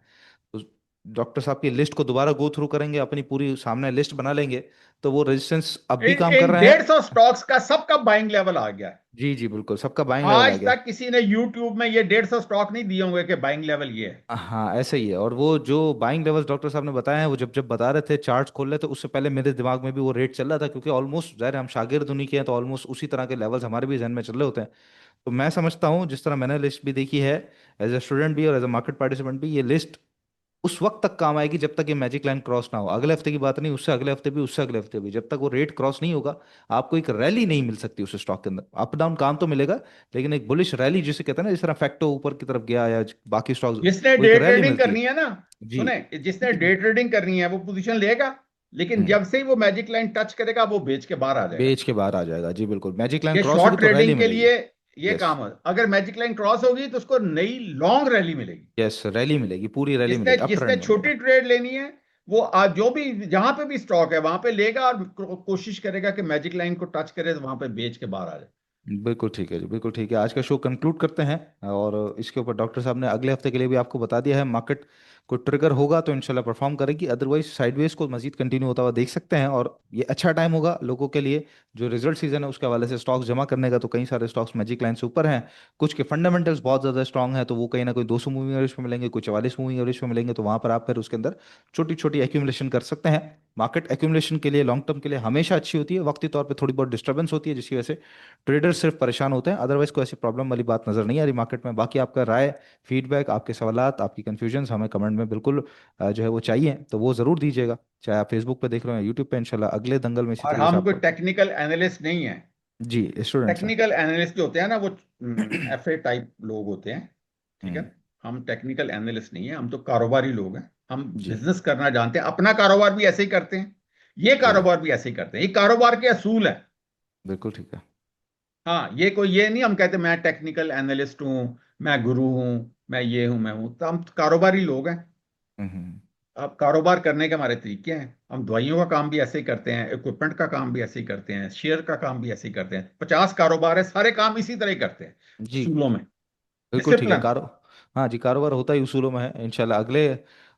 तो डॉक्टर साहब की लिस्ट को दोबारा गो थ्रू करेंगे, अपनी पूरी सामने लिस्ट बना लेंगे, तो वो रेजिस्टेंस अब भी इन काम कर इन रहे हैं। 150 स्टॉक्स का सबका बाइंग लेवल आ गया है। जी जी बिल्कुल, सबका बाइंग लेवल आ आज गया है। तक किसी ने यूट्यूब में ये 150 स्टॉक नहीं दिए होंगे कि बाइंग लेवल ये है। हाँ ऐसे ही है। और वो जो बाइंग लेवल्स डॉक्टर साहब ने बताए हैं, वो जब जब बता रहे थे, चार्ट्स खोल रहे थे, उससे पहले मेरे दिमाग में भी वो रेट चल रहा था, क्योंकि ऑलमोस्ट ज़ाहिर है हम शागिर्द उन्हीं के हैं, तो ऑलमोस्ट उसी तरह के लेवल्स हमारे भी जहन में चल रहे होते हैं। तो मैं समझता हूँ जिस तरह मैंने लिस्ट भी देखी है, एज ए स्टूडेंट भी और एज ए मार्केट पार्टिसिपेंट भी, ये लिस्ट उस वक्त तक काम आएगी जब तक ये मैजिक लाइन क्रॉस ना हो। अगले हफ्ते की बात नहीं, उससे अगले हफ्ते भी, उससे अगले हफ्ते भी, जब तक वो रेट क्रॉस नहीं होगा, आपको एक रैली नहीं मिल सकती उस स्टॉक के अंदर। अप डाउन काम तो मिलेगा, लेकिन एक बुलिश रैली जिसे कहते हैं ना, जिस तरह फैक्टो ऊपर की तरफ गया या बाकी स्टॉक्स, जिसने वो एक डे रैली ट्रेडिंग मिलती है। करनी है ना, जी। सुने, जिसने डे ट्रेडिंग करनी है वो पोजीशन लेगा, लेकिन हम्म। जब से ही वो मैजिक लाइन टच करेगा वो बेच के बाहर आ जाएगा। बेच के बाहर आ जाएगा, जी बिल्कुल, मैजिक लाइन ये क्रॉस होगी शॉर्ट तो रैली ट्रेडिंग के मिलेगी। लिए ये यस। काम है। अगर मैजिक लाइन क्रॉस होगी तो उसको नई लॉन्ग रैली मिलेगी। यस रैली मिलेगी, पूरी रैली जिसने मिलेगी, अप जिसने ट्रेंड छोटी बनेगा। ट्रेड लेनी है, वो आज जो भी जहां पे भी स्टॉक है वहां पे लेगा और कोशिश करेगा कि मैजिक लाइन को टच करे तो वहां पे बेच के बाहर आ जाए। बिल्कुल ठीक है जी, बिल्कुल ठीक है। आज का शो कंक्लूड करते हैं, और इसके ऊपर डॉक्टर साहब ने अगले हफ्ते के लिए भी आपको बता दिया है। मार्केट को ट्रिगर होगा तो इंशाल्लाह परफॉर्म करेगी, अदरवाइज साइडवेज को मजीद कंटिन्यू होता हुआ देख सकते हैं। और ये अच्छा टाइम होगा लोगों के लिए, जो रिजल्ट सीजन है उसके हवाले से स्टॉक्स जमा करने का। तो कई सारे स्टॉक्स मैजिक लाइन से ऊपर हैं, कुछ के फंडामेंटल्स बहुत ज़्यादा स्ट्रांग है, तो वो कहीं ना कोई 200 मूविंग एवरेज पे मिलेंगे, कोई 44 मूविंग एवरेज पे मिलेंगे। तो वहाँ पर आप फिर उसके अंदर छोटी छोटी एक्यूमुलेशन कर सकते हैं। मार्केट एक्यूमुलेशन के लिए, लॉन्ग टर्म के लिए हमेशा अच्छी होती है। वक्ती तौर पे थोड़ी बहुत डिस्टर्बेंस होती है जिसकी वजह से ट्रेडर सिर्फ परेशान होते हैं, अदरवाइज कोई ऐसी प्रॉब्लम वाली बात नजर नहीं आ रही मार्केट में। बाकी आपका राय, फीडबैक, आपके सवालात, आपकी कन्फ्यूजन्स हमें कमेंट में बिल्कुल जो है वो चाहिए, तो वो ज़रूर दीजिएगा। चाहे आप फेसबुक पे देख रहे हो या यूट्यूब पे। इंशाल्लाह अगले दंगल में इसी और तरीके से हम कोई आपको। टेक्निकल एनालिस्ट नहीं है। जी, स्टूडेंट्स हैं। टेक्निकल एनालिस्ट जो होते हैं ना, वो एफए टाइप लोग होते हैं। ठीक है। हम्म। हम टेक्निकल एनालिस्ट नहीं है, हम तो कारोबारी लोग हैं। हम जी। बिजनेस करना जानते हैं, अपना कारोबार भी ऐसे ही करते हैं, ये जी, कारोबार भी ऐसे ही करते हैं। ये कारोबार के असूल है। बिल्कुल ठीक है। हाँ, ये कोई ये नहीं हम कहते मैं टेक्निकल एनालिस्ट हूँ, मैं गुरु हूँ, मैं ये हूँ, मैं हूँ। तो हम कारोबारी लोग हैं। हम्म। अब कारोबार करने के हमारे तरीके हैं। हम दवाइयों का काम भी ऐसे ही करते हैं, इक्विपमेंट का काम भी ऐसे ही करते हैं, शेयर का काम भी ऐसे ही करते हैं। 50 कारोबार है, सारे काम इसी तरह ही करते हैं, जी, सूलों में। बिल्कुल ठीक है। डिसिप्लिन। हाँ जी, कारोबार होता ही उसूलों में है। इंशाल्लाह अगले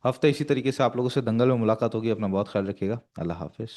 हफ्ते इसी तरीके से आप लोगों से दंगल में मुलाकात होगी। अपना बहुत ख्याल रखिएगा। अल्लाह हाफिज।